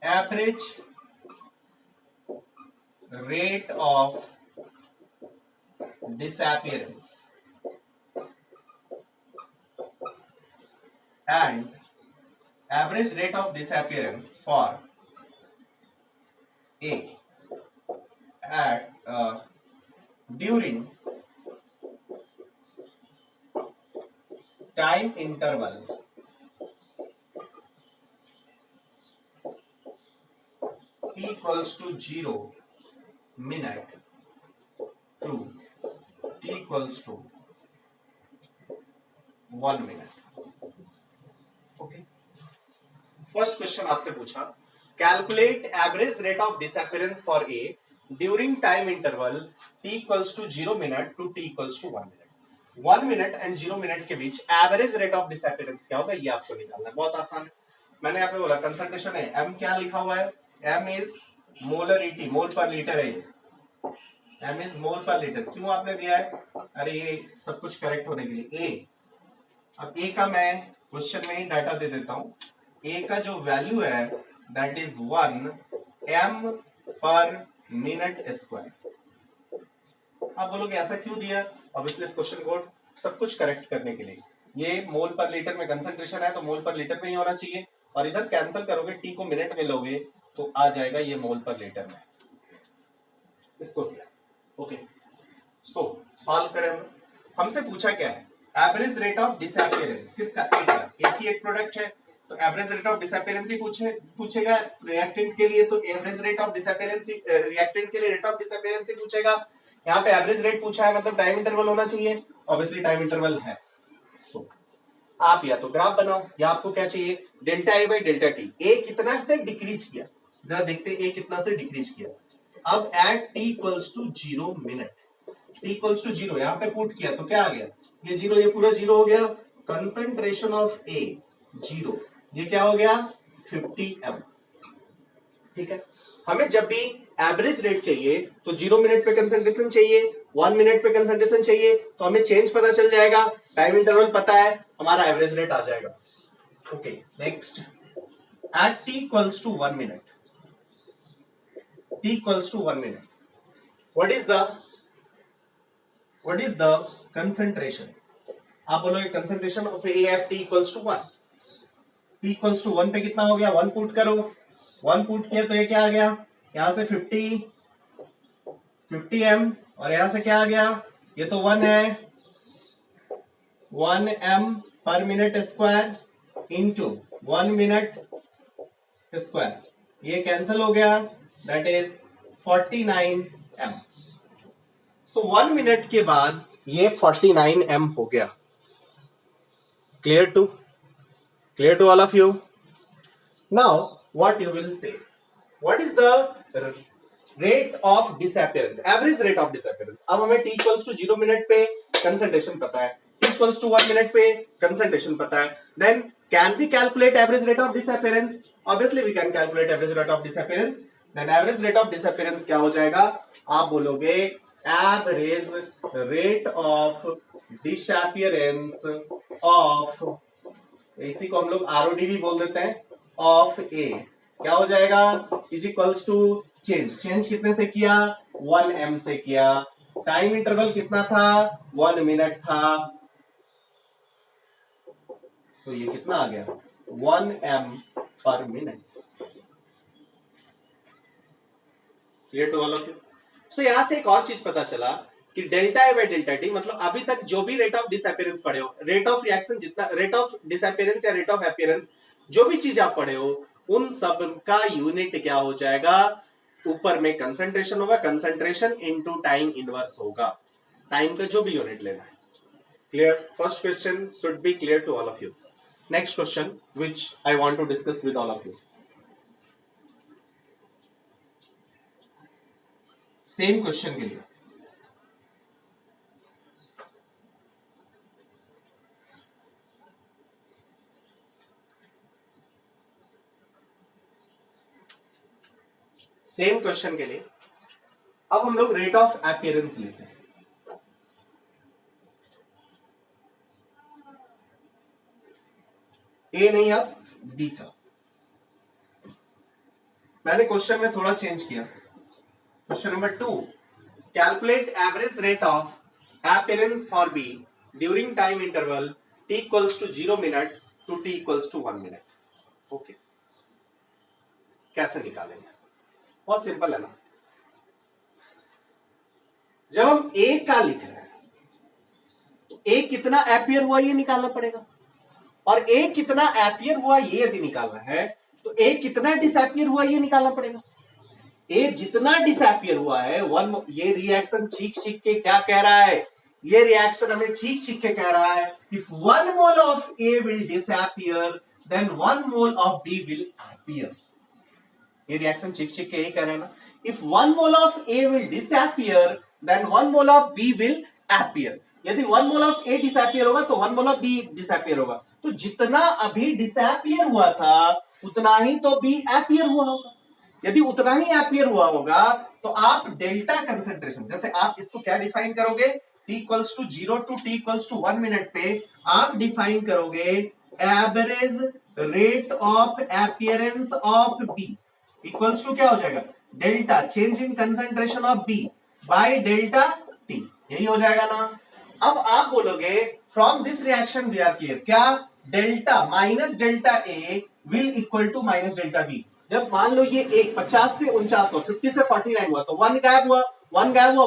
average rate of disappearance and average rate of disappearance for A at during time interval t equals to 0 minute to t equals to 1 minute। Okay, first question आपसे पूछा, calculate average rate of disappearance for A during time interval t equals to 0 minute to t equals to 1 minute. 1 minute and 0 minute के बीच एवरेज रेट ऑफ डिसअपीयरेंस क्या होगा, ये आपको निकालना है। बहुत आसान है, मैंने यहाँ पे बोला कंसंट्रेशन है, m क्या लिखा हुआ है, m इज मोलरिटी, मोल पर लीटर है ये, m इज मोल पर लीटर। क्यों आपने दिया है, अरे ये सब कुछ करेक्ट होने के लिए। a, अब a का मैं क्वेश्चन में ही डाटा दे देता हूं। a का जो वैल्यू है दैट इज 1 m पर मिनट स्क्वायर। आप बोलोगे ऐसा क्यों दिया, ऑब्वियसली इस क्वेश्चन को सब कुछ करेक्ट करने के लिए। ये मोल पर लीटर में कंसंट्रेशन है तो मोल पर लीटर में ही होना चाहिए, और इधर कैंसिल करोगे t को मिनट में लोगे तो आ जाएगा ये मोल पर लीटर में, इसको किया। ओके, सो सॉल्व करें हम। हमसे पूछा क्या है, एवरेज रेट ऑफ डिसअपीयरेंस किसका, एक ही एक प्रोडक्ट है तो एवरेज रेट ऑफ डिसअपीयरेंस ही पूछेगा। रिएक्टेंट के लिए तो average rate of disappearance, reactant के लिए रेट ऑफ डिसअपीयरेंस ही पूछेगा। यहाँ पे एवरेज रेट पूछा है मतलब टाइम इंटरवल होना चाहिए, ऑब्वियसली टाइम इंटरवल है। सो आप या तो ग्राफ बनाओ या आपको क्या चाहिए, delta A by delta T. A कितना से डिक्रीज किया, जरा देखते ए कितना से डिक्रीज किया। अब at t equals to 0 minute, t equals to 0 यहाँ पे पुट किया तो क्या आ गया, ये 0, ये पूरा 0 हो गया। कंसंट्रेशन ऑफ ए 0, ये क्या हो गया 50 m, ठीक है। हमें जब भी एवरेज रेट चाहिए तो 0 मिनट पे कंसंट्रेशन चाहिए, 1 मिनट पे कंसंट्रेशन चाहिए, तो हमें चेंज पता चल जाएगा, टाइम इंटरवल पता है, हमारा एवरेज रेट आ जाएगा। Okay, next at t equals to 1 minute, t equals to 1 minute, what is the concentration, आप बोलोगे concentration of A at t equals to 1, t equals to 1 पे कितना हो गया, 1 पुट करो, 1 पुट किया तो ये क्या आ गया, यहां से 50 m और यहां से क्या आ गया ये तो 1 है, 1 m पर minute square into 1 minute square, ये कैंसिल हो गया, that is 49 m। So 1 minute के बाद ये 49 m हो गया। Clear to all of you? Now what you will say, what is the rate of disappearance, average rate of disappearance. अब हमें t इक्वल्स टू 0 मिनट पे कंसंट्रेशन पता है, t इक्वल्स टू 1 मिनट पे कंसंट्रेशन पता है, then can we calculate average rate of disappearance? Obviously we can calculate average rate of disappearance. Then average rate of disappearance क्या हो जाएगा? आप बोलोगे average rate of disappearance of, इसी को हम लोग आरओडी भी बोल देते हैं, ऑफ ए, क्या हो जाएगा? इज इक्वल्स टू चेंज कितने से किया? 1 m से किया। टाइम इंटरवल कितना था? 1 मिनट था। तो ये कितना आ गया? 1 m पर minute. Clear to all of you? So यहां से एक और चीज पता चला कि delta A by delta T, मतलब अभी तक जो भी रेट ऑफ डिसअपियरेंस पढ़े हो, रेट ऑफ रिएक्शन जितना, रेट ऑफ डिसअपियरेंस या रेट ऑफ अपीयरेंस, जो भी चीज आप पढ़े हो, उन सब का यूनिट क्या हो जाएगा? ऊपर में कंसंट्रेशन होगा, कंसंट्रेशन इनटू टाइम इनवर्स होगा, टाइम का जो भी यूनिट लेना है। Clear? First question should be clear to all of you. Next question which I want to discuss with all of you, same question के लिए अब हम लोग रेट ऑफ अपीयरेंस लेते हैं। ए नहीं, अब बी का। मैंने क्वेश्चन में थोड़ा चेंज किया। Question number 2, calculate average rate of appearance for B during time interval t equals to 0 minute to t equals to 1 minute. Okay, कैसे निकालेंगे? बहुत सिंपल है ना। जब हम ए का लिख रहे हैं तो ए कितना एपियर हुआ ये निकालना पड़ेगा, और ए कितना एपियर हुआ ये यदि निकालना है तो ए कितना डिसएपियर हुआ ये निकालना पड़ेगा। ए जितना डिसएपियर हुआ है, वन, ये रिएक्शन चीख के क्या कह रहा है? ये रिएक्शन हमें चीख के कह रहा है, if 1 mole of A will disappear then 1 mole of B will appear. ये रिएक्शन चीख के यही कह रहा है ना, if 1 mole of A will disappear then 1 mole of B will appear. यदि 1 मोल ऑफ ए डिसएपियर होगा तो 1 मोल ऑफ बी डिसएपियर होगा। तो जितना अभी डिसएपियर हुआ था उतना ही तो बी अपीयर हुआ होगा। यदि उतना ही अपीयर हुआ होगा तो आप डेल्टा कंसंट्रेशन, जैसे आप इसको क्या डिफाइन करोगे? t equals to 0 to t equals to 1 minute पे आप डिफाइन करोगे average rate of appearance of b equals to क्या हो जाएगा? Delta change in concentration of b by delta t। यही हो जाएगा ना। अब आप बोलोगे from this reaction we are clear, क्या? Delta minus delta A will equal to minus delta B. जब मान लो ये एक 50 से 49 हुआ, 50 से 49 हुआ तो 1 गायब हुआ,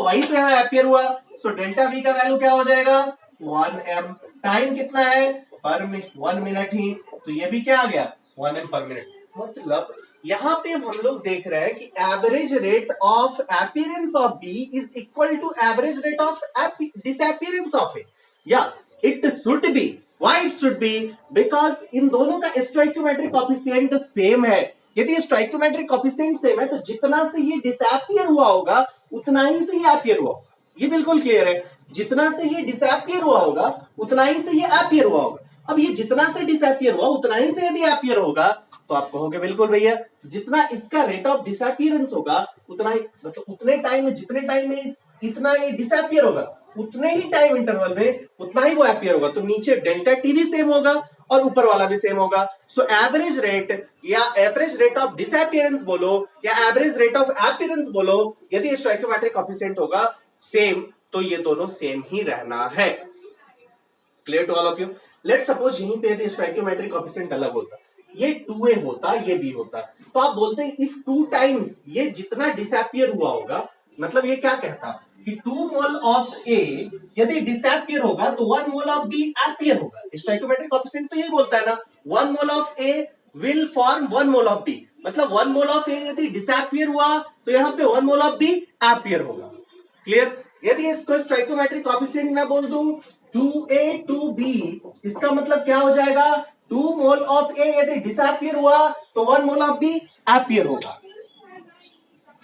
वही तो यहाँ एपियर हुआ। सो डेल्टा वी का वैल्यू क्या हो जाएगा? 1 m। टाइम कितना है? पर 1 मिनट ही, तो ये भी क्या आ गया? 1 m पर मिनट। मतलब यहाँ पे हम लोग देख रहे हैं कि average rate of appearance of B is equal to average rate of disappearance of A, या it should be. Why it should be? Because इन दोनों का स्टोइकियोमेट्रिक कोएफिशिएंट सेम है। यदि स्टोइकियोमेट्रिक कोएफिशिएंट सेम है तो जितना से ये डिसअपीयर हुआ होगा उतना ही से ये अपीयर हुआ होगा। ये बिल्कुल क्लियर है। जितना से ये डिसअपीयर हुआ होगा उतना ही से ये अपीयर हुआ होगा। अब ये जितना से डिसअपीयर हुआ उतना ही से यदि अपीयर होगा तो आप कहोगे बिल्कुल भैया जितना इसका रेट ऑफ डिसअपीयरेंस होगा उतना ही, मतलब उतने टाइम में, जितने टाइम में इतना ये डिसअपीयर होगा उतने ही टाइम इंटरवल में उतना ही वो अपीयर होगा। तो नीचे डेल्टा टी भी सेम होगा और ऊपर वाला भी सेम होगा। सो एवरेज रेट या एवरेज रेट ऑफ डिसअपीयरेंस बोलो या एवरेज रेट ऑफ अपीयरेंस बोलो, यदि स्टोइकियोमेट्रिक कोएफिशिएंट होगा सेम तो ये दोनों सेम ही रहना है। Clear to all of you? Let's suppose यहीं पे यदि स्टोइकियोमेट्रिक कोएफिशिएंट अलग होता, ये 2a होता, ये b होता, तो आप बोलते हैं इफ 2 टाइम्स ये जितना डिसअपीयर हुआ होगा मतलब ये क्या कहता कि 2 मोल ऑफ ए यदि डिसएपियर होगा तो 1 मोल ऑफ बी एपियर होगा। स्टोइकोमेट्रिक कोएफिशिएंट तो यही बोलता है ना, 1 mole of A will form 1 mole of B, मतलब 1 मोल ऑफ ए यदि डिसएपियर हुआ तो यहाँ पे 1 मोल ऑफ बी एपियर होगा। क्लियर? यदि इसको स्टोइकोमेट्रिक कोएफिशिएंट मैं बोल दूं 2a 2b, इसका मतलब क्या हो जाएगा, 2 मोल ऑफ ए यदि डिसएपियर हुआ तो 1 मोल ऑफ बी एपियर होगा।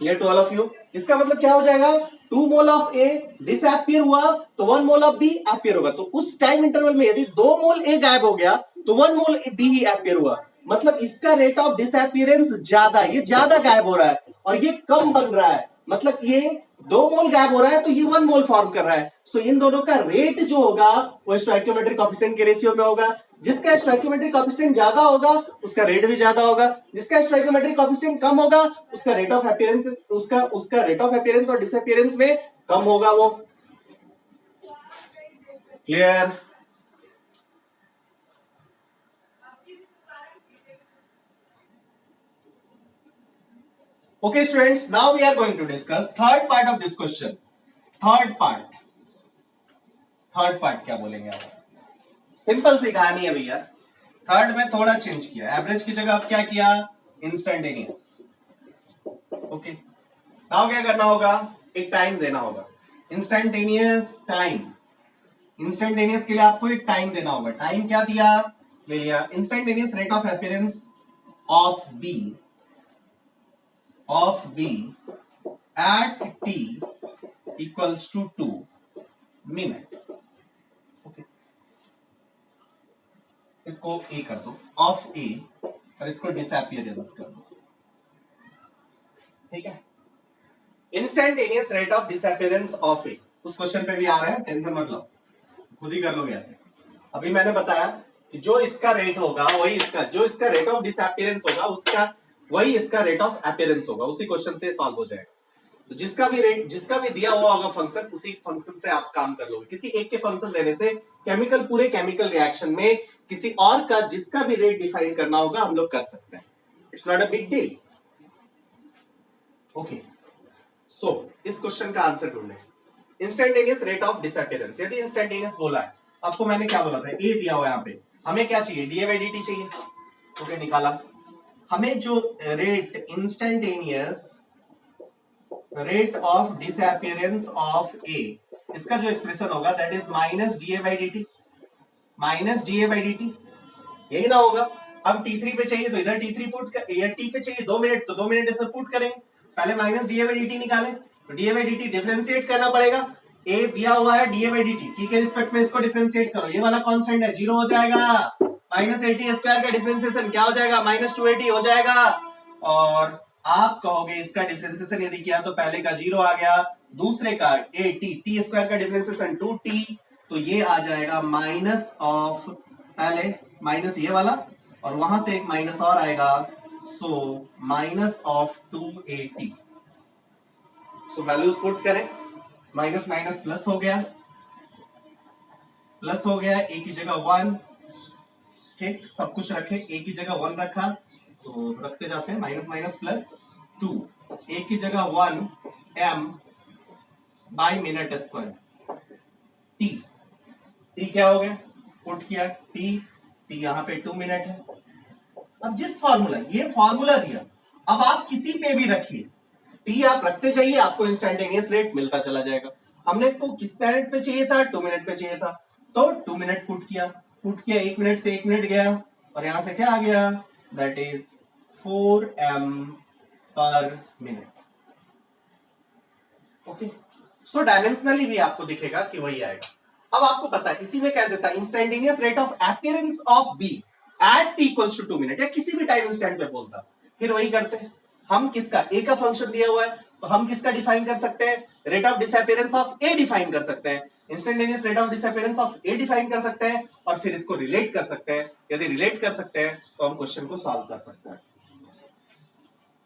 Clear to all of you? इसका मतलब क्या हो जाएगा, 2 मोल ऑफ ए डिसएपियर हुआ तो 1 मोल ऑफ बी एपियर होगा। तो उस टाइम इंटरवल में यदि 2 मोल ए गायब हो गया तो 1 मोल बी ही एपियर हुआ, मतलब इसका रेट ऑफ डिसएपियरेंस ज्यादा, ये ज्यादा गायब हो रहा है और ये कम बन रहा है, मतलब ये 2 मोल गायब हो रहा है तो ये 1 मोल फॉर्म कर रहा है। सो इन दोनों का रेट जो होगा वो स्टोइकोमेट्रिक कोएफिशिएंट के रेशियो में होगा। जिसका स्टोइकोमेट्रिक कोएफिशिएंट ज्यादा होगा उसका रेट भी ज्यादा होगा, जिसका स्टोइकोमेट्रिक कोएफिशिएंट कम होगा उसका रेट ऑफ अपीयरेंस, उसका रेट ऑफ अपीयरेंस और डिसअपीयरेंस में कम होगा वो। Clear? Okay students, now we are going to discuss third part of this question. Third part क्या बोलेंगे आप? सिंपल सी कहानी है भैया, थर्ड में थोड़ा चेंज किया, एवरेज की जगह अब क्या किया, इंस्टेंटेनियस। ओके, नाउ क्या करना होगा, एक टाइम देना होगा, इंस्टेंटेनियस टाइम। इंस्टेंटेनियस के लिए आपको एक टाइम देना होगा, टाइम क्या दिया, ले लिया instantaneous rate of appearance of B at t equals to 2 minute. Okay, इसको ए कर दो, ऑफ ए, और इसको डिसअपीयरेंस कर दो। ठीक है, instantaneous rate of disappearance of A, उस क्वेश्चन पे भी आ रहा है, टेंशन मत लो, खुद ही कर लोगे ऐसे। अभी मैंने बताया कि जो इसका रेट होगा वही इसका, जो इसका रेट ऑफ डिसअपीयरेंस होगा उसका वही इसका रेट ऑफ अपीयरेंस होगा, उसी क्वेश्चन से सॉल्व हो जाएगा। तो जिसका भी दिया हुआ होगा फंक्शन, उसी फंक्शन से आप काम कर लोगे। किसी एक के फंक्शन देने से पूरे केमिकल रिएक्शन में किसी और का जिसका भी रेट डिफाइन करना होगा हम लोग कर सकते हैं, it's not a big deal. Okay, so इस क्वेश्चन का आंसर ढूंढे, इंस्टेंटेनियस रेट ऑफ डिसअपीयरेंस। यदि इंस्टेंटेनियस बोला है, आपको मैंने क्या बोला था, ए दिया हुआ है यहाँ पे, हमें क्या चाहिए, डी बाई डी टी चाहिए। ओके, निकाला, हमें जो rate instantaneous rate of disappearance of A, इसका जो एक्सप्रेशन होगा that is minus D A by D t, यही ना होगा। अब T3 पे चाहिए तो इधर T3 पुट कर, या T पे चाहिए 2 मिनट तो 2 मिनट इसे पुट करेंगे। पहले minus D A by D T निकालें, तो D A by D T differentiate करना पड़ेगा, ए दिया हुआ है D A by D T, T के रिस्पेक्ट में इसको डिफरेंशिएट करो, ये वाला कांस्टेंट है, 0 हो जाएगा, माइनस 80 स्क्वायर का डिफरेंशिएशन क्या हो जाएगा, माइनस 280 हो जाएगा। और आप कहोगे इसका डिफरेंशिएशन यदि किया तो पहले का 0 आ गया, दूसरे का ए टी स्क्वायर का डिफरेंशिएशन 2t, तो ये आ जाएगा माइनस ऑफ, पहले माइनस ये वाला और वहां से एक माइनस और आएगा, so minus of 280। So values put करें, माइनस माइनस प्लस हो गया, ए की जगह 1, ठीक, सब कुछ रखे, ए की जगह 1 रखा, तो रखते जाते हैं, माइनस माइनस प्लस 2, ए की जगह 1 m by minute square, T क्या हो गया, पुट किया टी यहाँ पे 2 मिनट है। अब जिस फॉर्मूला, ये फॉर्मूला दिया, अब आप किसी पे भी रखिए, टी आप रखते जाइए, आपको इंस्टेंटेनियस रेट मिलता चला जाएगा। हमने को किस मिनट पे चाहिए था, 2 मिनट पे चाहिए था, तो 2 मिनट पुट किया, 1 मिनट से 1 मिनट गया, और यहां से क्या आ गया, दैट इज 4m पर मिनट। ओके, सो डायमेंशनली भी आपको दिखेगा कि वही आएगा। अब आपको पता है, इसी में क्या देता है, instantaneous rate of appearance of B at t equals to 2 minute, या किसी भी टाइम इंस्टेंट पे बोलता, फिर वही करते हैं हम, किसका, ए का फंक्शन दिया हुआ है तो हम किसका डिफाइन कर सकते हैं, rate of disappearance of A define कर सकते हैं, instantaneous rate of disappearance of A define कर सकते हैं, और फिर इसको रिलेट कर सकते हैं। यदि रिलेट कर सकते हैं तो हम क्वेश्चन को सॉल्व कर सकते हैं।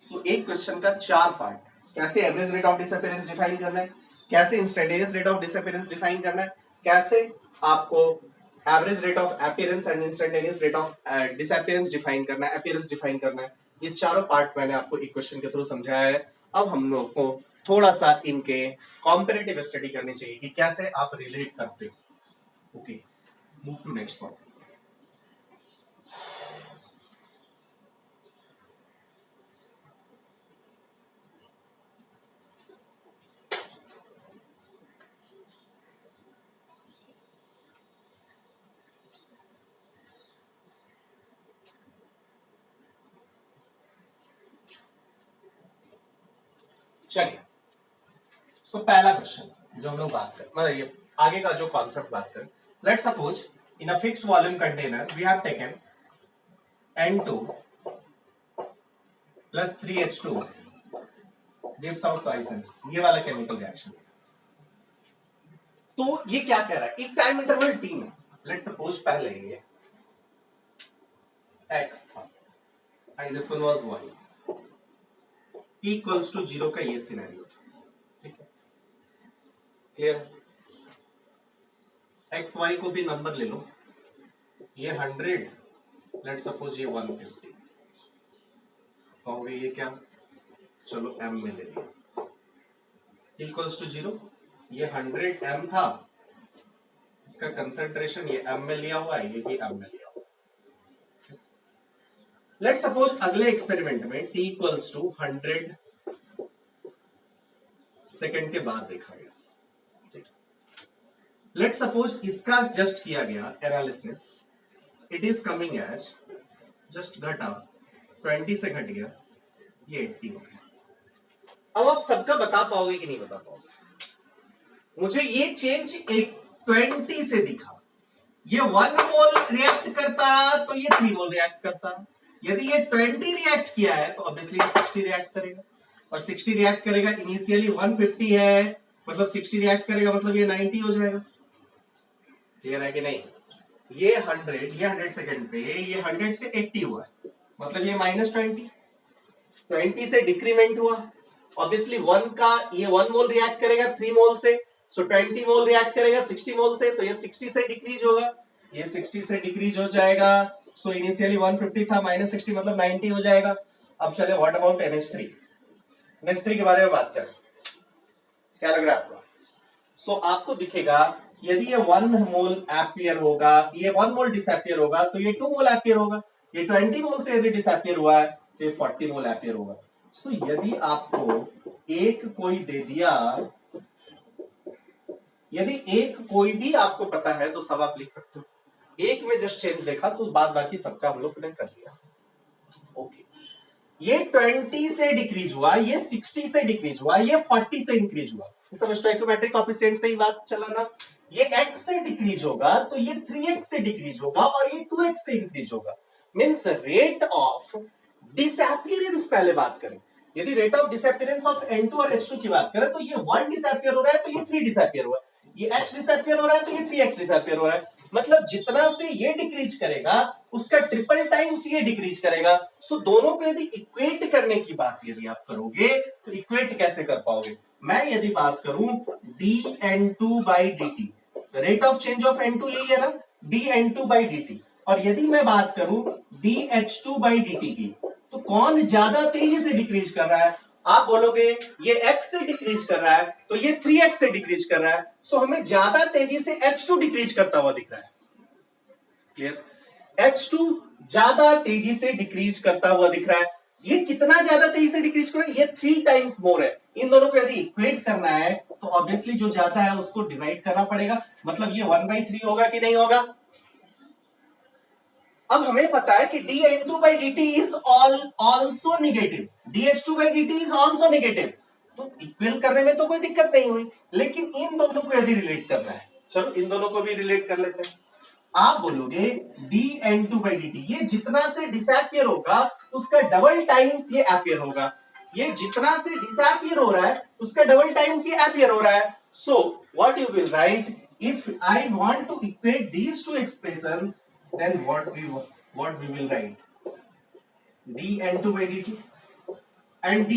सो एक क्वेश्चन का 4 पार्ट, कैसे average rate of disappearance define करना है, कैसे instantaneous rate of disappearance define करना है, कैसे आपको average rate of appearance and instantaneous rate of disappearance define करना है, अपीयरेंस डिफाइन करना है, ये चारों पार्ट मैंने आपको एक क्वेश्चन के थ्रू समझाया है। अब हम लोग को थोड़ा सा इनके कॉम्पेरेटिव स्टडी करनी चाहिए कि कैसे आप रिलेट करते हो। Okay, move to next point. चलिए, सो पहला क्वेश्चन जो हम लोग बात करें, मतलब ये आगे का जो कॉन्सेप्ट बात करें, let suppose in a fixed volume container we have taken N2 plus 3H2 gives out twice NH3, ये वाला केमिकल रिएक्शन। तो ये क्या कह रहा है, एक टाइम इंटरवल T में, लेट सपोज पहले ये X था and this one was Y, T equals to 0 का ये सिनेरियो था, ठीक है, क्लियर। एक्स वाई को भी नंबर ले लो, ये 100, लेट सपोज ये 150, कहोगे ये क्या, चलो m में ले लिया, इक्वल्स टू 0, ये 100 m था, इसका कंसंट्रेशन ये m में लिया हुआ है, ये भी m में लिया हुआ है। लेट सपोज अगले एक्सपेरिमेंट में t इक्वल्स टू 100 सेकेंड के बाद देखा गया, लेट सपोज इसका जस्ट किया गया analysis, it is coming as just घटा 20 से घट गया, ये 80 हो गया। अब आप सबका बता पाओगे कि नहीं बता पाओगे, मुझे ये चेंज एक 20 से दिखा, ये 1 मोल रिएक्ट करता तो ये 3 मोल रिएक्ट करता, यदि ये 20 रिएक्ट किया है तो ऑब्वियसली 60 रिएक्ट करेगा, और 60 रिएक्ट करेगा, इनिशियली 150 है, मतलब 60 रिएक्ट करेगा मतलब ये 90 हो जाएगा, क्लियर है कि नहीं। ये 100 सेकंड पे ये 100 से 80 हुआ है, मतलब ये -20, 20 से डिक्रीमेंट हुआ, ऑब्वियसली 1 का ये 1 मोल रिएक्ट करेगा 3 मोल से, सो 20 मोल रिएक्ट करेगा 60 मोल से, तो ये 60 से डिक्रीज होगा, ये 60 से डिक्रीज हो जाएगा, सो इनिशियली 150 था, -60 मतलब 90 हो जाएगा। अब चले व्हाट अबाउट NH3, NH3 के बारे में बात करें, क्या लग रहा है आपको, सो आपको दिखेगा यदि ये 1 मोल एपियर होगा, ये 1 मोल डिसएपियर होगा, तो ये 2 मोल एपियर होगा, ये 20 मोल से यदि डिसएपियर हुआ है तो ये 40 मोल एपियर होगा। सो यदि आपको एक कोई दे दिया, यदि एक कोई भी आपको पता है तो सब आप लिख सकते हो, एक में जस्ट चेंज देखा तो बाद बाकी सबका हम लोग ने कर लिया। ओके, ये 20 से डिक्रीज हुआ, ये 60 से डिक्रीज हुआ, ये 40 से इंक्रीज हुआ, सब स्टोइकोमेट्रिक कोएफिशिएंट से ही बात चला ना, ये x से डिक्रीज होगा तो ये 3x से डिक्रीज होगा और ये 2x से इंक्रीज होगा, मींस रेट ऑफ डिसअपीयरेंस पहले बात करें, यदि rate of disappearance of N2 और H2 की बात करें तो ये 1 डिसअपीयर हो रहा है तो ये 3 डिसअपीयर हुआ, ये H डिसअपीयर हो रहा है तो ये 3x डिसअपीयर हो रहा है, मतलब जितना से ये डिक्रीज करेगा उसका ट्रिपल टाइम्स ये डिक्रीज करेगा। सो दोनों को यदि इक्वेट करने की बात यदि आप करोगे तो इक्वेट कैसे कर पाओगे, मैं यदि बात करूं dN2 by dt, rate of change of N2 यही है ना, dN2 by dt, और यदि मैं बात करूं dH2 by dt की, तो कौन ज्यादा तेजी से डिक्रीज कर रहा है, आप बोलोगे ये x से डिक्रीज कर रहा है तो ये 3x से डिक्रीज कर रहा है, सो हमें ज्यादा तेजी से H2 डिक्रीज करता हुआ दिख रहा है, क्लियर, H2 ज्यादा तेजी से डिक्रीज करता हुआ दिख रहा है, ये कितना ज्यादा तेजी से डिक्रीज कर रहा है, ये 3 टाइम्स मोर है, इन दोनों को यदि इक्वेट करना है तो ऑब्वियसली जो ज्यादा है उसको डिवाइड करना पड़ेगा, मतलब ये 1/3 होगा कि नहीं होगा। अब हमें पता है कि dN2 by dt is also negative, dH2 by dt is also negative, तो इक्वल करने में तो कोई दिक्कत नहीं हुई, लेकिन इन दोनों को यदि रिलेट करना है, चलो इन दोनों को भी रिलेट कर लेते हैं। आप बोलोगे dN2 by dt, ये जितना से डिसअपियर होगा उसका डबल टाइम्स ये अपियर होगा, ये जितना से डिसअपियर हो रहा है उसका डबल टाइम्स ये अपियर हो रहा है, so what you will write, if I want to equate these two expressions, then what we will write, dN2 by dt and d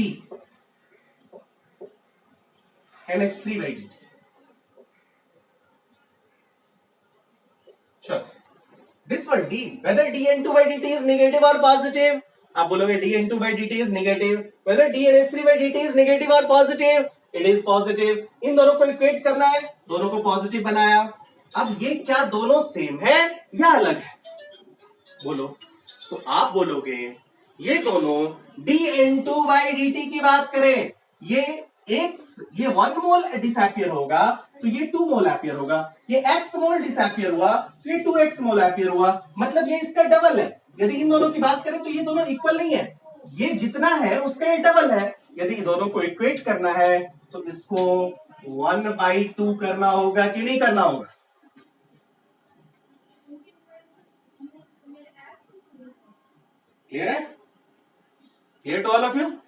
NH3 by dt, sure, this one d, whether dN2 by dt is negative or positive, आप बोलोगे dN2 by dt is negative, whether dNH3 by dt is negative or positive, it is positive. इन दोनों को इक्वेट करना है, दोनों को पॉजिटिव बनाया। अब ये क्या दोनों सेम है या अलग है, बोलो। तो आप बोलोगे ये दोनों dN2/dt की बात करें, ये 1 मोल डिसैपियर होगा तो ये 2 मोल एपियर होगा, ये x मोल डिसैपियर हुआ तो ये 2x मोल एपियर हुआ, मतलब ये इसका डबल है। यदि इन दोनों की बात करें तो ये दोनों इक्वल नहीं है, ये जितना है उसका ये डबल है। यदि दोनों को इक्वेट करना है तो इसको 1/2 करना होगा कि नहीं करना होगा? Clear है? Clear to all of you?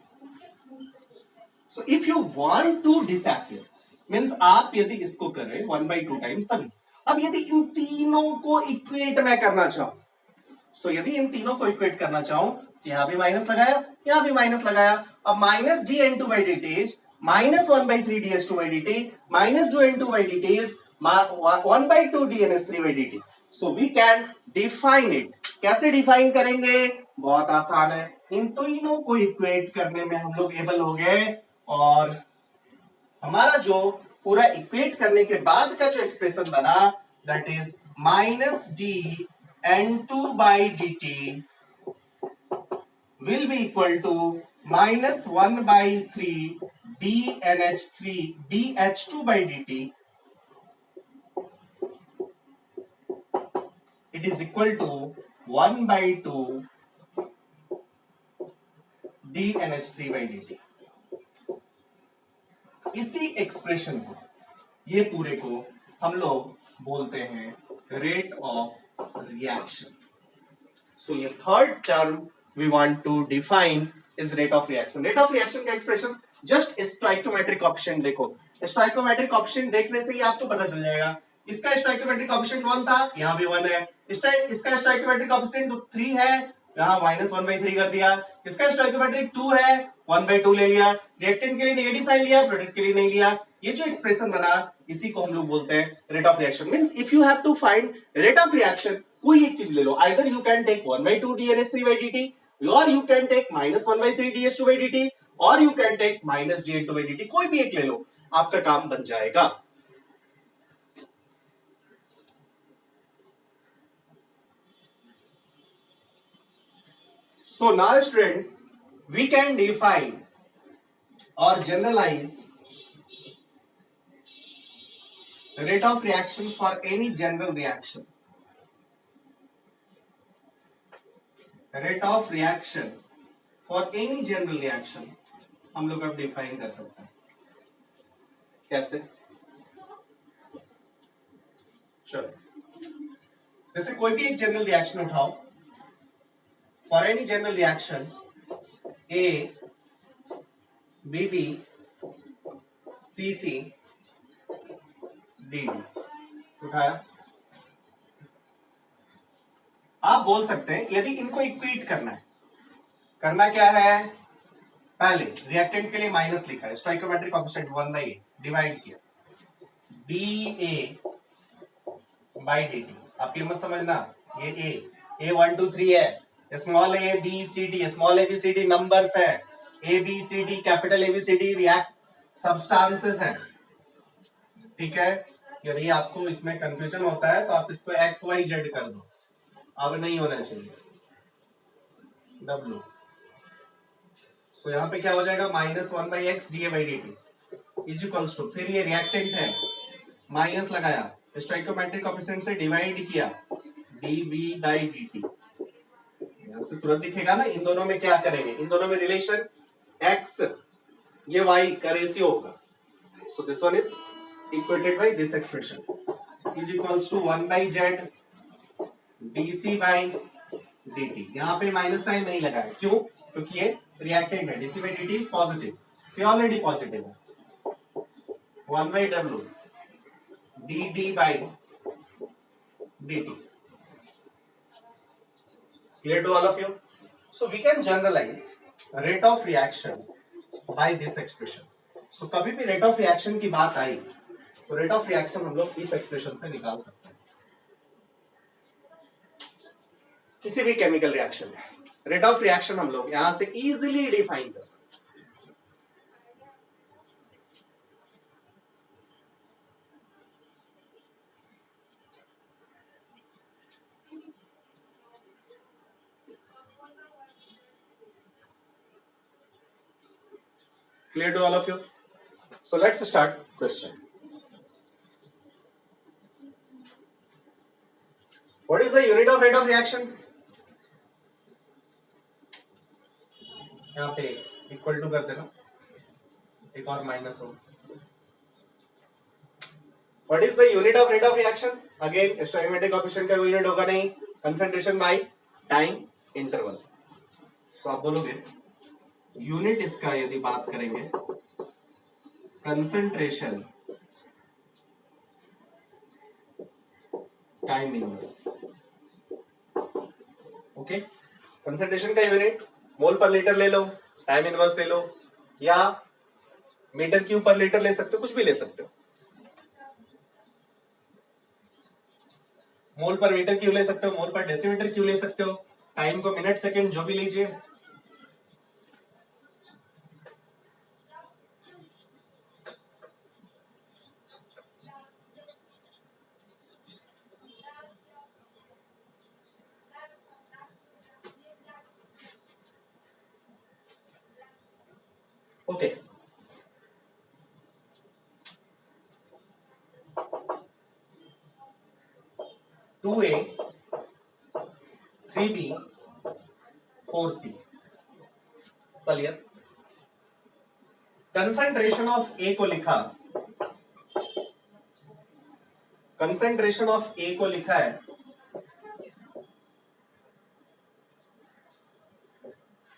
So if you want to disappear, means आप यदि इसको करें 1/2 टाइम्स तभी। अब यदि इन तीनों को इक्वेट मैं करना चाहूं, सो यदि इन तीनों को इक्वेट करना चाहूं, यहां भी माइनस लगाया, यहां भी माइनस लगाया। अब minus dN2/dt minus 1/3 dH2/dt minus 2N2/dt 1/2 dNH3/dt। So we can define it. कैसे डिफाइन करेंगे? बहुत आसान है, इन तीनों को इक्वेट करने में हम लोग एबल हो गए, और हमारा जो पूरा इक्वेट करने के बाद का जो एक्सप्रेशन बना, that is minus dN2/dt will be equal to minus 1/3 dH2/dt. It is equal to 1/2 dNH3/dt. इसी एक्सप्रेशन को, ये पूरे को हम लोग बोलते हैं रेट ऑफ रिएक्शन। सो ये third term we want to define is rate of reaction. Rate of reaction का एक्सप्रेशन जस्ट स्टोइकोमेट्रिक कोएफिशिएंट देखो, स्टोइकोमेट्रिक कोएफिशिएंट देखने से ही आपको पता चल जाएगा। इसका स्टोइकोमेट्रिक कोएफिशिएंट 1 था, यहाँ भी 1 है। इसका स्टोइकोमेट्रिक कोएफिशिएंट 3 है, यहाँ माइनस 1/3 कर दिया। इसका स्टोइकोमेट्रिक 2 है, 1/2 ले लिया। रिएक्टेंट के लिए नेगेटिव साइन लिया, प्रोडक्ट के लिए नहीं लिया। ये जो एक्सप्रेशन बना, इसी को हम लोग बोलते हैं rate of reaction. Means if you have to find rate of reaction, कोई एक चीज ले लो, either you can take 1/2 dNH3/dt or you can take minus 1/3 dH2/dt or you can take minus dN2/dt, कोई भी एक ले लो, आपका काम बन जाएगा। So now students, we can define or generalize rate of reaction for any general reaction. Rate of reaction for any general reaction हम लोग अब डिफाइन कर सकते हैं। कैसे? चलो, जैसे कोई भी एक जनरल रिएक्शन उठाओ। For any general reaction A, BB, CC, DD उठाया। आप बोल सकते हैं यदि इनको इक्वेट करना है, करना क्या है? पहले रिएक्टेंट के लिए माइनस लिखा है, स्टोइकोमेट्रिक कोएफिशिएंट 1/a डिवाइड किया dA/dt। आप ये मत समझना ये A 1 2 3 है, small a b c d, small a b c d numbers है, a b c d capital a b c d react substances हैं, ठीक है। यदि आपको इसमें कंफ्यूजन होता है तो आप इसको x y z कर दो, अब नहीं होना चाहिए W। सो यहाँ पे क्या हो जाएगा? Minus 1/x dA/dt is equals to, फिर ये रिएक्टेंट है, माइनस लगाया, स्टोइकोमेट्रिक कोएफिशिएंट से डिवाइड किया dB/dt। यहाँ से तुरंत दिखेगा ना, इन दोनों में क्या करेंगे? इन दोनों में रिलेशन x, ये y का रेशियो होगा। So this one is equated by this expression is equals to 1/z dC/dt। यहाँ पे माइनस साइन नहीं लगा है, क्यों? क्योंकि ये रिएक्टेंट है, dC/dt इज पॉजिटिव, तो ऑलरेडी पॉजिटिव है। 1/w dd/dt। Clear to all of you? So we can generalize rate of reaction by this expression. So कभी भी rate of reaction की बात आई तो rate of reaction हम लोग इस एक्सप्रेशन से निकाल सकते हैं। किसी भी केमिकल रिएक्शन में रेट ऑफ रिएक्शन हम लोग यहां से इजीली डिफाइन कर सकते हैं। Clear to all of you? So let's start question. What is the unit of rate of reaction? यहाँ पे इक्वल टू कर देना, एक और माइनस हो. What is the unit of rate of reaction? Again, stoichiometric coefficient का यूनिट होगा नहीं, concentration by time interval. So आप बोलोगे यूनिट इसका यदि बात करेंगे concentration time inverse. Okay, concentration का यूनिट मोल पर लीटर ले लो, टाइम इनवर्स ले लो, या मीटर क्यूब पर लीटर ले सकते हो, कुछ भी ले सकते हो. मोल पर मीटर क्यूब ले सकते हो, मोल पर डेसीमीटर क्यूब ले सकते हो, टाइम को मिनट सेकंड जो भी लीजिए. Okay, two A, 3B, 4C. चलिए, कंसंट्रेशन ऑफ ए को लिखा, कंसंट्रेशन ऑफ ए को लिखा है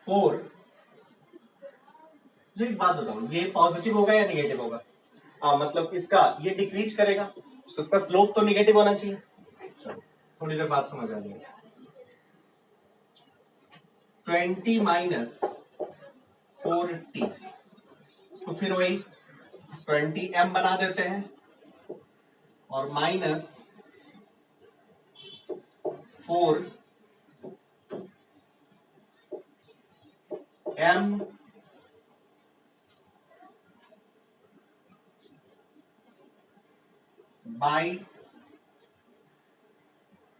4. जो एक बात बताओ, ये पॉजिटिव होगा या निगेटिव होगा? हाँ, मतलब इसका ये डिक्रीज करेगा, तो इसका स्लोप तो निगेटिव होना चाहिए. थोड़ी देर बात समझ आ जाएगी. 20 माइनस 4t, इसको फिर वही 20m बना देते हैं और माइनस 4m बाई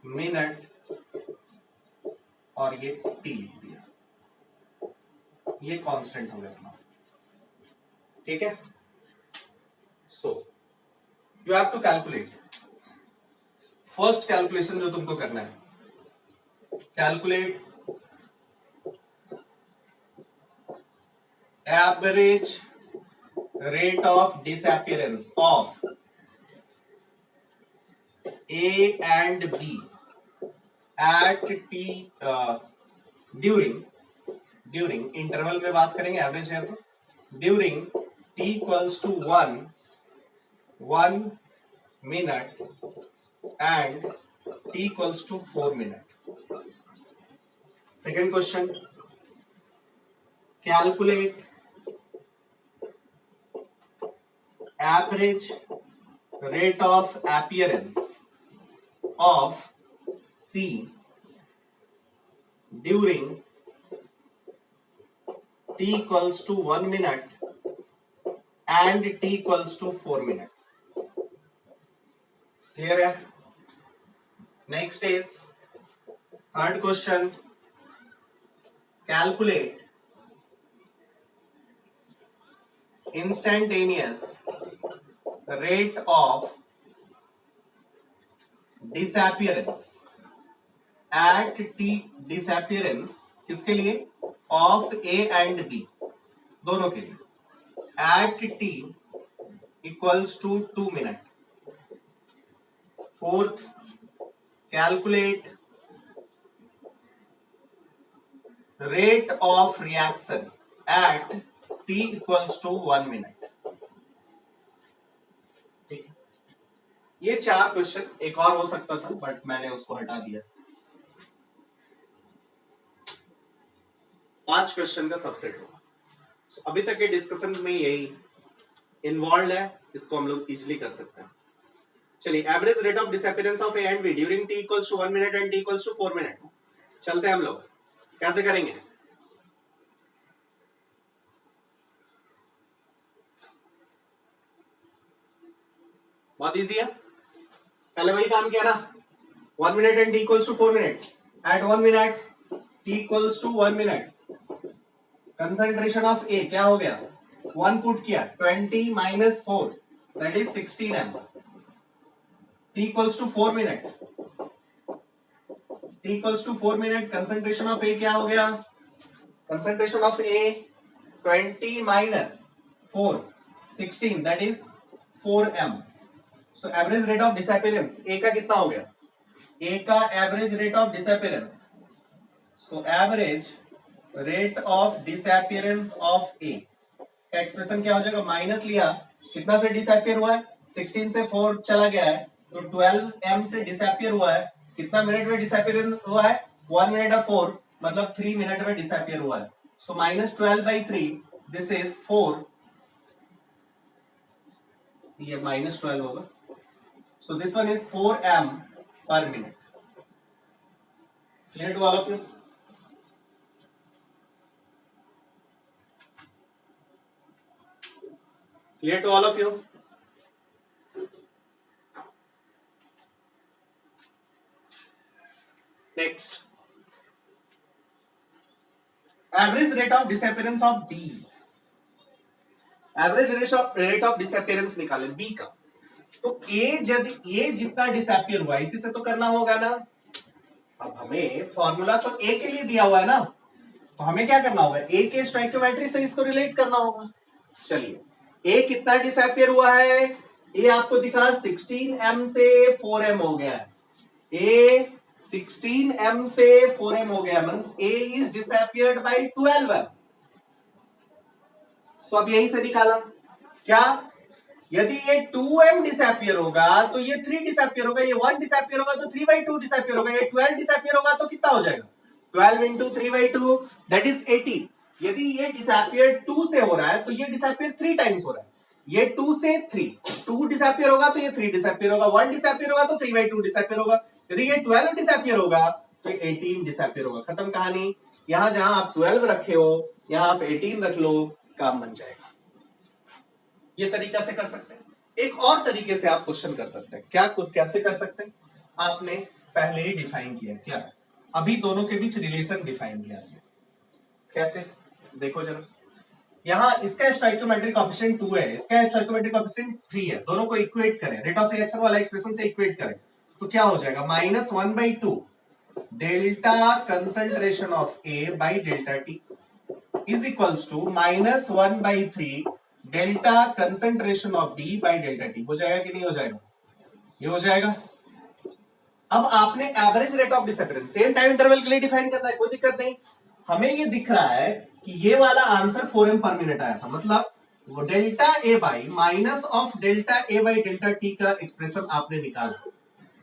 मिनट, और ये टी लिख दिया. ये कांस्टेंट हो गया अपना. ठीक है. So you have to calculate. First calculation जो तुमको करना है, calculate average rate of disappearance of A and B at t during interval में बात करेंगे, एवरेज है तो during t equals to 1 minute and t equals to 4 minute. Second question, calculate average rate of appearance of C during t equals to 1 minute and t equals to 4 minute. Clear है? Next is third question, calculate instantaneous rate of disappearance at t, disappearance किसके लिए? of A and B, दोनों के लिए, at t equals to 2 minute. Fourth, calculate rate of reaction at t equals to 1 minute. ये 4 क्वेश्चन, एक और हो सकता था बट मैंने उसको हटा दिया. 5 क्वेश्चन का सबसेट होगा. अभी तक के डिस्कशन में यही इन्वॉल्व है, इसको हम लोग इजीली कर सकते हैं. चलिए, average rate of disappearance of A and B during t equals to 1 minute and t equals to 4 minute. चलते हैं हम लोग, कैसे करेंगे? बहुत इजी है. पहले वही काम किया ना, 1 minute and t equals to 4 minute. At 1 minute t equals to 1 minute, concentration of A क्या हो गया? 1 पुट किया, 20 minus 4 that is 16 m, t equals to 4 minute, t equals to 4 minute. Concentration of A क्या हो गया, concentration of A 20 minus 4 16 that is 4 m। So average rate of disappearance A का कितना हो गया, ए का average rate of disappearance, so average rate of disappearance of A का एक्सप्रेशन क्या हो जाएगा, माइनस लिया, कितना से डिसअपीयर हुआ है, 16 से 4 चला गया है तो 12 m से डिसअपीयर हुआ है, कितना मिनट में डिसअपीयर हुआ है, 1 मिनट और 4 मतलब 3 मिनट में डिसअपीयर हुआ है। सो माइनस 12/3 दिस इज 4, ये माइनस 12 होगा, so this one is 4 m पर minute. Clear to all of you? Clear to all of you? Next, average rate of disappearance of B. Average rate of disappearance निकाले B का, तो A जितना डिसअपियर हुआ इसी से तो करना होगा ना। अब हमें फॉर्मूला तो A के लिए दिया हुआ है ना, तो हमें क्या करना होगा, A के स्टोइकियोमेट्री से इसको रिलेट करना होगा। चलिए ए कितना डिसअपियर हुआ है, ए आपको दिखा 16 m से 4 m हो गया है, ए 16 m से 4 m हो गया, means A is disappeared by 12 m। सो अब यही से निकाला क्या, यदि ये 2 m डिसअपियर होगा तो ये 3 डिसअपियर होगा, ये 1 डिसअपियर होगा तो 3/2 डिसअपियर होगा, ये 12 डिसअपियर होगा तो कितना हो जाएगा, 12 इंटू 3/2 दैट इज 18। यदि ये डिसअपियर 2 से हो रहा है तो ये डिसअपियर 3 टाइम्स हो रहा है, ये 2 से 3, 2 डिसअपियर होगा तो ये 3 डिसअपियर होगा, 1 डिसअपियर होगा तो 3/2 डिसअपियर होगा, यदि ये 12 डिसअपियर होगा तो 18 डिसअपियर होगा। खत्म कहानी। यहां जहां आप 12 रखे हो यहां आप 18 रख लो, काम बन जाएगा। ये तरीका से कर सकते हैं। एक और तरीके से आप क्वेश्चन कर सकते हैं, क्या कैसे कर सकते हैं, आपने पहले ही डिफाइन किया, क्या अभी दोनों के बीच रिलेशन डिफाइन किया, कैसे देखो जरा, यहां इसका स्टोइकियोमेट्रिक कोएफिशिएंट 2 है, इसका स्टोइकियोमेट्रिक कोएफिशिएंट 3 है, दोनों को इक्वेट करें, रेट ऑफ रिएक्शन वाला एक्सप्रेशन से इक्वेट करें तो क्या हो जाएगा, -1/2 delta concentration of A by delta t is equals to -1/3 delta concentration of D by delta t. हो जाएगा कि नहीं हो जाएगा, ये हो जाएगा। अब आपने average rate of disappearance same time interval के लिए डिफाइन करना है, कोई दिक्कत नहीं। हमें ये दिख रहा है कि ये वाला आंसर 4 m पर मिनट आया था, मतलब वो delta A by minus of delta A by delta T का एक्सप्रेशन आपने निकाला,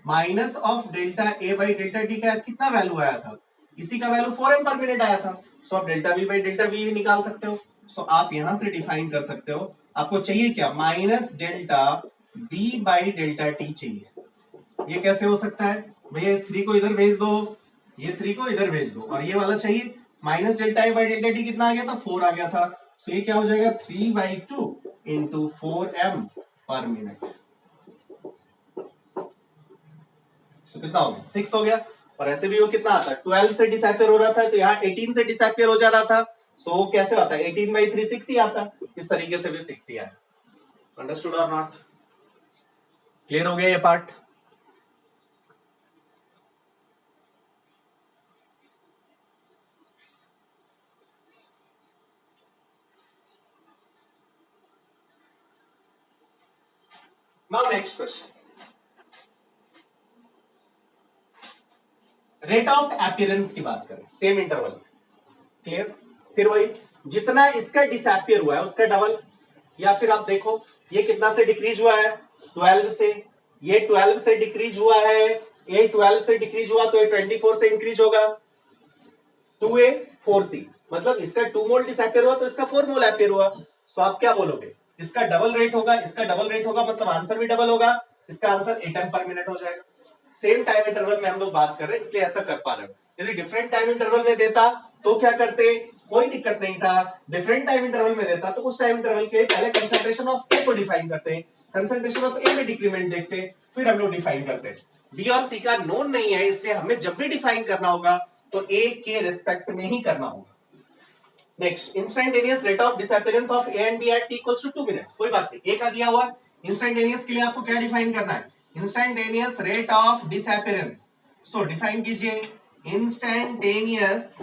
minus of delta A by delta T का कितना वैल्यू आया था, इसी का वैल्यू 4 m पर मिनट आया था। सो आप delta B by delta B निकाल सकते हो। सो आप यहां से डिफाइन कर सकते हो, आपको चाहिए क्या, minus delta B by delta t चाहिए। ये कैसे हो सकता है भैया, इस 3 को इधर भेज दो, ये 3 को इधर भेज दो, और ये वाला चाहिए minus delta A by delta T कितना आ गया था, 4 आ गया था। सो ये क्या हो जाएगा, 3/2 इंटू 4 m पर मिनट। सो कितना हो गया, 6 हो गया। और ऐसे भी वो कितना आता है, 12 से डिसअपियर हो रहा था तो यहाँ 18 से डिसअपियर हो जा रहा था, सो वो कैसे आता है, 18/3 6 ही आता, इस तरीके से भी 6 ही आया। अंडरस्टूड और नॉट? क्लियर हो गया ये part? Now next question. Rate of appearance की बात करें सेम इंटरवल, क्लियर? फिर वही जितना इसका डिसअपियर हुआ है उसका डबल, या फिर आप देखो ये कितना से डिक्रीज हुआ है, 12 से, ये 12 से डिक्रीज हुआ है, ये 12 से डिक्रीज हुआ तो ये 24 से इंक्रीज होगा, 2a 4c, मतलब इसका 2 मोल डिसअपियर हुआ तो इसका 4 मोल अपीयर हुआ। सो आप क्या बोलोगे, इसका डबल रेट होगा, इसका डबल रेट होगा, मतलब आंसर भी डबल होगा, इसका आंसर 8 m पर मिनट हो जाएगा। सेम टाइम इंटरवल में हम लोग बात कर रहे हैं इसलिए ऐसा कर पा रहे हो। यदि डिफरेंट टाइम इंटरवल में देता तो क्या करते, कोई दिक्कत नहीं था। डिफरेंट टाइम इंटरवल में देता तो उस टाइम इंटरवल के पहले कंसंट्रेशन ऑफ ए को डिफाइन करते, कंसंट्रेशन ऑफ ए में डिक्रीमेंट देखते, फिर हम लोग डिफाइन करते। बी और सी का नोन नहीं है, इसलिए हमें जब भी डिफाइन करना होगा तो ए के रिस्पेक्ट में ही करना होगा। Next, instantaneous rate of disappearance of A and B at t equals to 2 minute. कोई बात नहीं, ए का दिया हुआ इंस्टेंटेनियस के लिए आपको क्या डिफाइन करना है, instantaneous rate of disappearance. So define कीजिए, instantaneous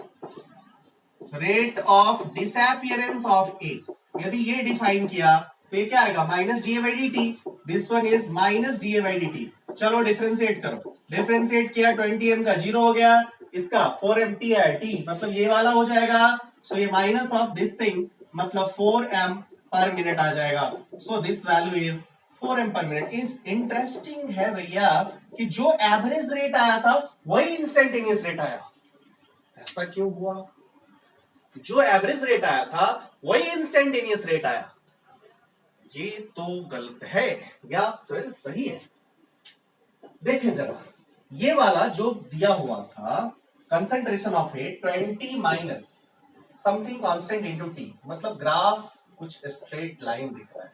rate of disappearance of A. यदि ये डिफाइन किया तो ये क्या आएगा, minus D A by D t. This one is minus D A by D t. चलो डिफरेंशिएट करो, डिफरेंशिएट किया 20m का 0 हो गया, इसका 4m टी है, टी मतलब ये वाला हो जाएगा। सो ये माइनस ऑफ दिस थिंग मतलब 4m पर मिनट आ जाएगा। So this value is 4m पर मिनट। इज इंटरेस्टिंग है भैया कि जो एवरेज रेट आया था वही इंस्टेंटेनियस रेट आया। ऐसा क्यों हुआ, जो एवरेज रेट आया था वही इंस्टेंटेनियस रेट आया। ये तो गलत है या फिर सही है। देखें जरा, ये वाला जो दिया हुआ था concentration of A 20 minus something constant into T, मतलब ग्राफ कुछ स्ट्रेट लाइन दिख रहा है।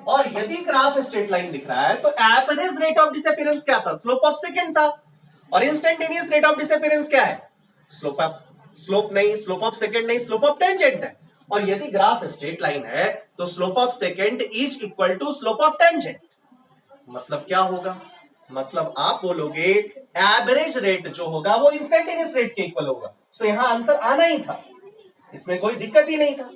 और यदि ग्राफ स्ट्रेट लाइन दिख रहा है तो एवरेज रेट ऑफ डिसअपीयरेंस क्या था, स्लोप ऑफ सेकंड था। और इंस्टेंटेनियस रेट ऑफ डिसअपीयरेंस क्या है, स्लोप नहीं, स्लोप ऑफ सेकंड नहीं, स्लोप ऑफ टेंजेंट है। और यदि ग्राफ स्ट्रेट लाइन है तो slope of secant is equal to slope of tangent. मतलब क्या होगा, मतलब आप बोलोगे एवरेज रेट जो होगा वो इंस्टेंटेनियस रेट के इक्वल होगा। सो यहां आंसर आना ही था, इसमें कोई दिक्कत ही नहीं था।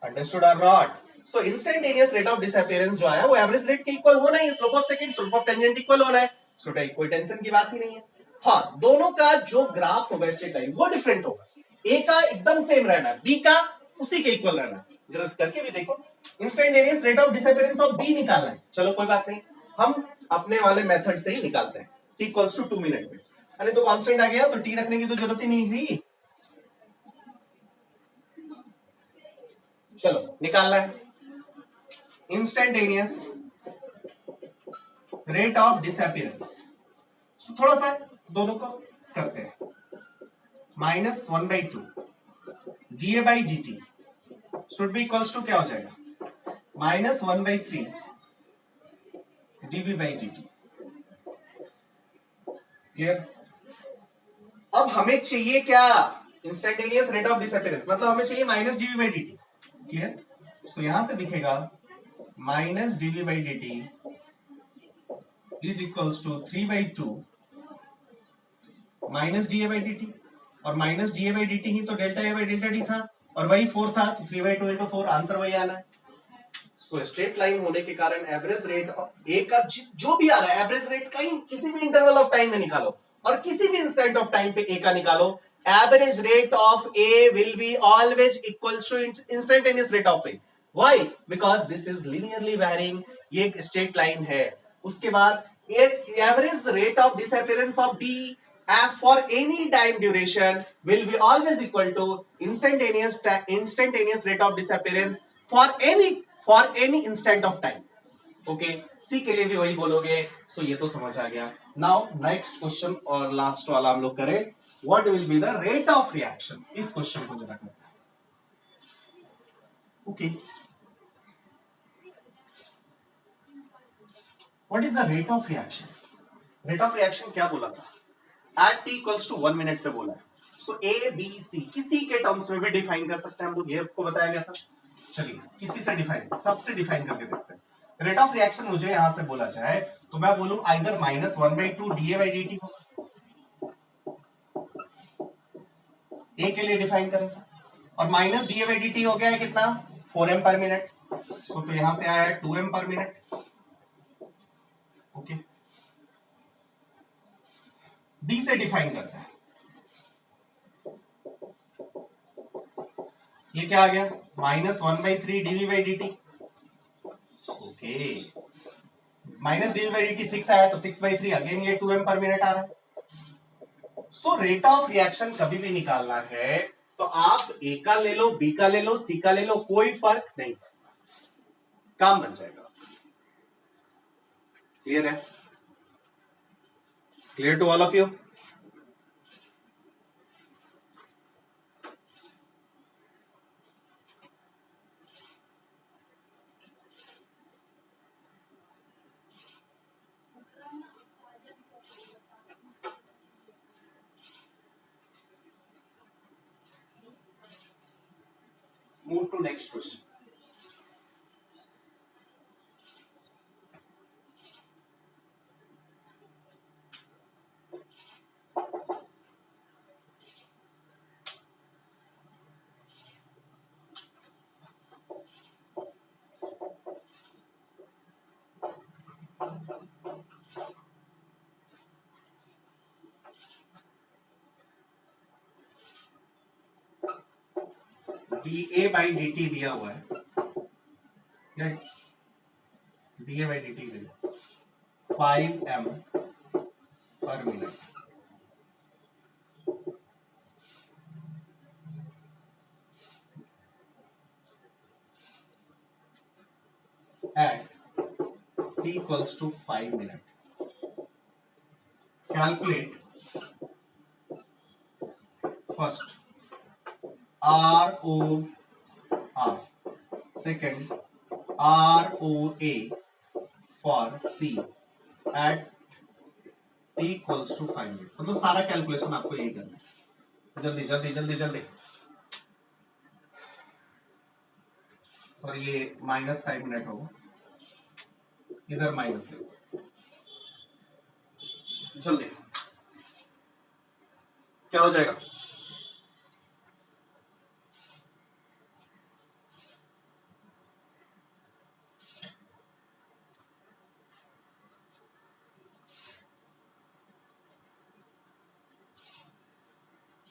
अंडरस्टूड और not? So instantaneous rate of disappearance जो है वो एवरेज रेट के इक्वल होना ही, slope of second slope of tangent equal होना है। सो कोई टेंशन की बात ही नहीं है। हाँ, दोनों का जो ग्राफ होगा स्ट्रेट लाइन वो डिफरेंट होगा। ए का एकदम सेम रहना, बी का उसी के इक्वल रहना। जरा करके भी देखो, instantaneous rate of disappearance of B निकालना है। चलो कोई बात नहीं, हम अपने वाले मेथड से ही निकालते हैं। टी इक्वल्स टू 2 मिनट में। अरे तो कांस्टेंट आ गया तो टी रखने की तो जरूरत ही नहीं थी। चलो निकालना है इंस्टेंटेनियस रेट ऑफ डिसअपीयरेंस। थोड़ा सा दोनों को करते हैं, minus 1/2 d A by D t should be equals to क्या हो जाएगा, minus 1/3 d B by D T. Clear? अब हमें चाहिए क्या, इंस्टेंटेनियस रेट ऑफ डिसअपीयरेंस, मतलब हमें चाहिए minus DV by D T. Clear? तो यहां से दिखेगा minus DV by D T is equals to 3/2 minus D A by D T. और minus D A by D T ही तो delta A by delta D था, और वही 4 था, तो 3/2 इंटू 4 आंसर वही आना है। सो स्ट्रेट लाइन होने के कारण एवरेज रेट ए का जो भी आ रहा है, एवरेज रेट कहीं किसी भी इंटरवल ऑफ टाइम में निकालो और किसी भी इंस्टेंट ऑफ टाइम पे ए का निकालो, average rate of A will be always equals to instantaneous rate of A. Why? Because this is linearly varying, ये एक स्ट्रेट लाइन है। उसके बाद average rate of disappearance of B for any time duration will be always equal to instantaneous rate of disappearance for any instant of time. Okay, सी के लिए भी वही बोलोगे। सो ये तो समझ आ गया। नाउ नेक्स्ट क्वेश्चन और लास्ट वाला हम लोग करें, what will be the rate of reaction. इस क्वेश्चन को जरा करते हैं। Okay, what is the rate of reaction? Rate of reaction क्या बोला था, at t equals to 1 minute पे बोला है। सो ए बी सी किसी के टर्म्स में भी डिफाइन कर सकते हैं हम लोग, ये आपको बताया गया था। चलिए किसी से डिफाइन, सबसे डिफाइन करके देखते हैं। रेट ऑफ रिएक्शन मुझे यहां से बोला जाए तो मैं बोलूं either minus 1/2 d A by D T होगा, ए के लिए डिफाइन करें था, और minus D A by D T हो गया है कितना, 4m पर मिनट। सो तो यहां से आया है 2m पर मिनट। ओके, बी से डिफाइन करते हैं, ये क्या आ गया, minus 1/3 d B by D T. Okay, minus DV by D t 6 आया तो 6/3, अगेन ये 2m पर मिनट आ रहा है। सो रेट ऑफ रिएक्शन कभी भी निकालना है तो आप ए का ले लो, बी का ले लो, सी का ले लो, कोई फर्क नहीं, काम बन जाएगा। क्लियर है? Clear to all of you? Move to next question. dA by dt दिया हुआ है, dA by dt 5m per minute. At t equals to 5 minutes. Calculate first ROR, second ROA for C at t equals to 5 minutes. मतलब सारा कैलकुलेशन आपको यही करना है. जल्दी जल्दी जल्दी जल्दी. सॉरी, ये -5 मिनट होगा, इधर माइनस ले, जल्दी. क्या हो जाएगा?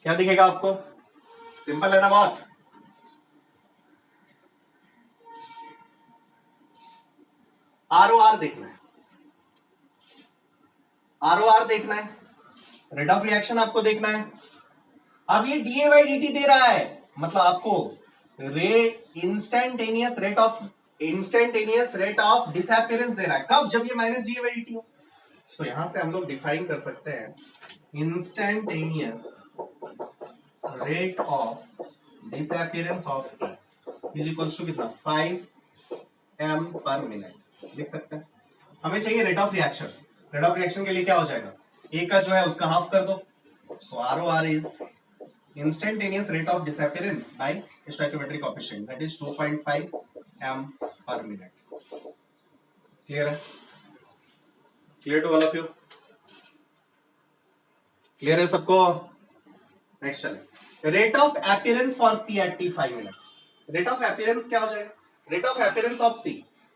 क्या दिखेगा आपको? सिंपल है ना बहुत. ROR देखना है, ROR देखना है, रेट ऑफ रिएक्शन आपको देखना है. अब ये dA by dt दे रहा है, मतलब आपको इंस्टेंटेनियस रेट ऑफ डिसअपियरेंस दे रहा है. कब? जब ये -dA by dt हो. सो यहां से हम लोग डिफाइन कर सकते हैं instantaneous rate of disappearance of A is equals to कितना? 5m पर मिनट. लिख सकते हैं. हमें चाहिए rate of reaction. Rate of reaction के लिए क्या हो जाएगा? ए का जो है उसका हाफ कर दो. सो ROR is instantaneous rate of disappearance by stoichiometric coefficient, that is 2.5 m per minute. Clear है? Clear to all of you? Clear है सबको? Next चले. Rate of appearance for C at t 5 minute. Rate of appearance क्या हो जाएगा? Rate of appearance of C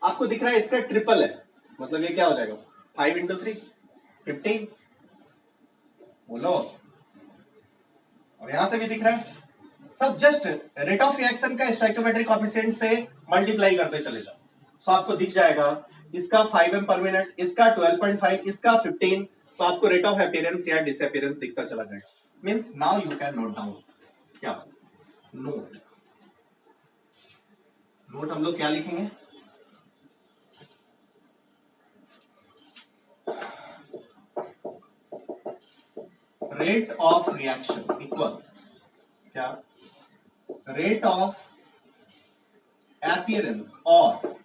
आपको दिख रहा है, इसका ट्रिपल है, मतलब ये क्या हो जाएगा? 5 into 3 15. बोलो. और यहां से भी दिख रहा है सब. जस्ट रेट ऑफ रिएक्शन का स्टोइकियोमेट्रिक कोएफिशिएंट से मल्टीप्लाई करते चले जाओ. सो आपको दिख जाएगा इसका 5m पर मिनट, इसका 12.5, इसका 15. तो आपको रेट ऑफ अपीयरेंस या डिसअपीयरेंस दिखता चला जाएगा. Means now you can note down. क्या नोट? नोट हम लोग क्या लिखेंगे? रेट ऑफ रिएक्शन इक्वल्स क्या? रेट ऑफ अपीयरेंस और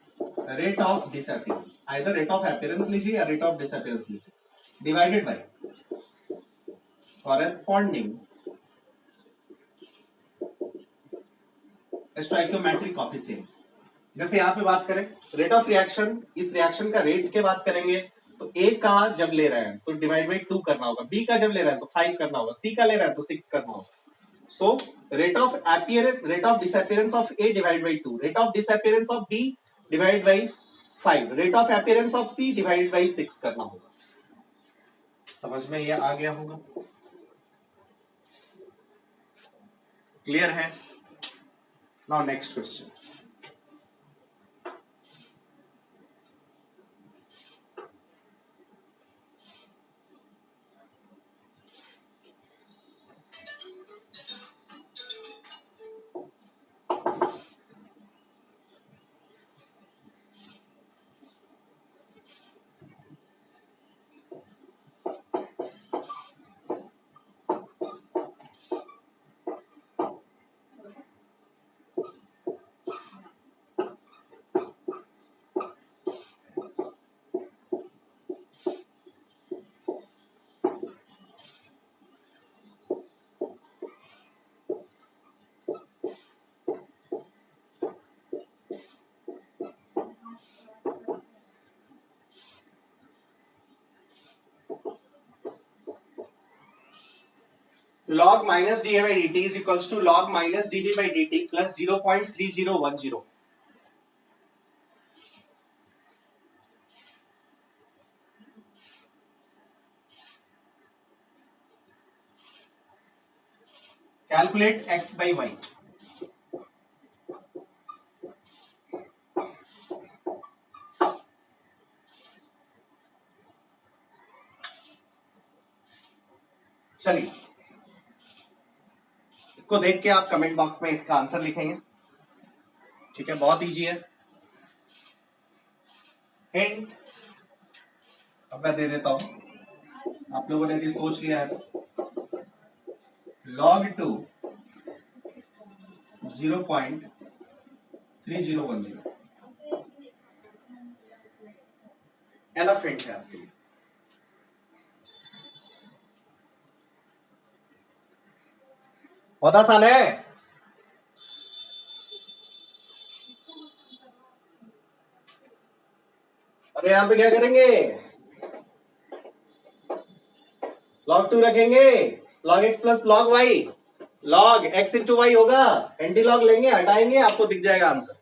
rate of disappearance. Either rate of appearance लीजिए या रेट ऑफ डिसअपीयरेंस लीजिए, divided by corresponding stoichiometric coefficient. जैसे यहां पे बात करें रेट ऑफ रिएक्शन, इस रिएक्शन का रेट के बात करेंगे तो ए का जब ले रहे हैं तो डिवाइड बाय 2 करना होगा, बी का जब ले रहे हैं तो 5 करना होगा, सी का ले रहे हैं तो 6 करना होगा. So rate of appearance, rate of disappearance of A divide by 2, rate of disappearance of B divide by 5, rate of appearance of C divide by 6 करना होगा. समझ में ये आ गया होगा? क्लियर है? Now next question. log minus dA by dt is equals to log minus dV by dt plus 0.3010. Calculate x by y. चलिए, इसको देख के आप कमेंट बॉक्स में इसका आंसर लिखेंगे। ठीक है, बहुत इजी है। हिंट अब मैं दे देता हूं, आप लोगों ने भी सोच लिया है तो log 2 0.3010 एनफ हिंट है आपके लिए। बहुत आसान है। अरे यहां पे क्या करेंगे, log 2 रखेंगे, log x plus log y, log x into y होगा, एंटी लॉग लेंगे, हटाएंगे, आपको दिख जाएगा आंसर।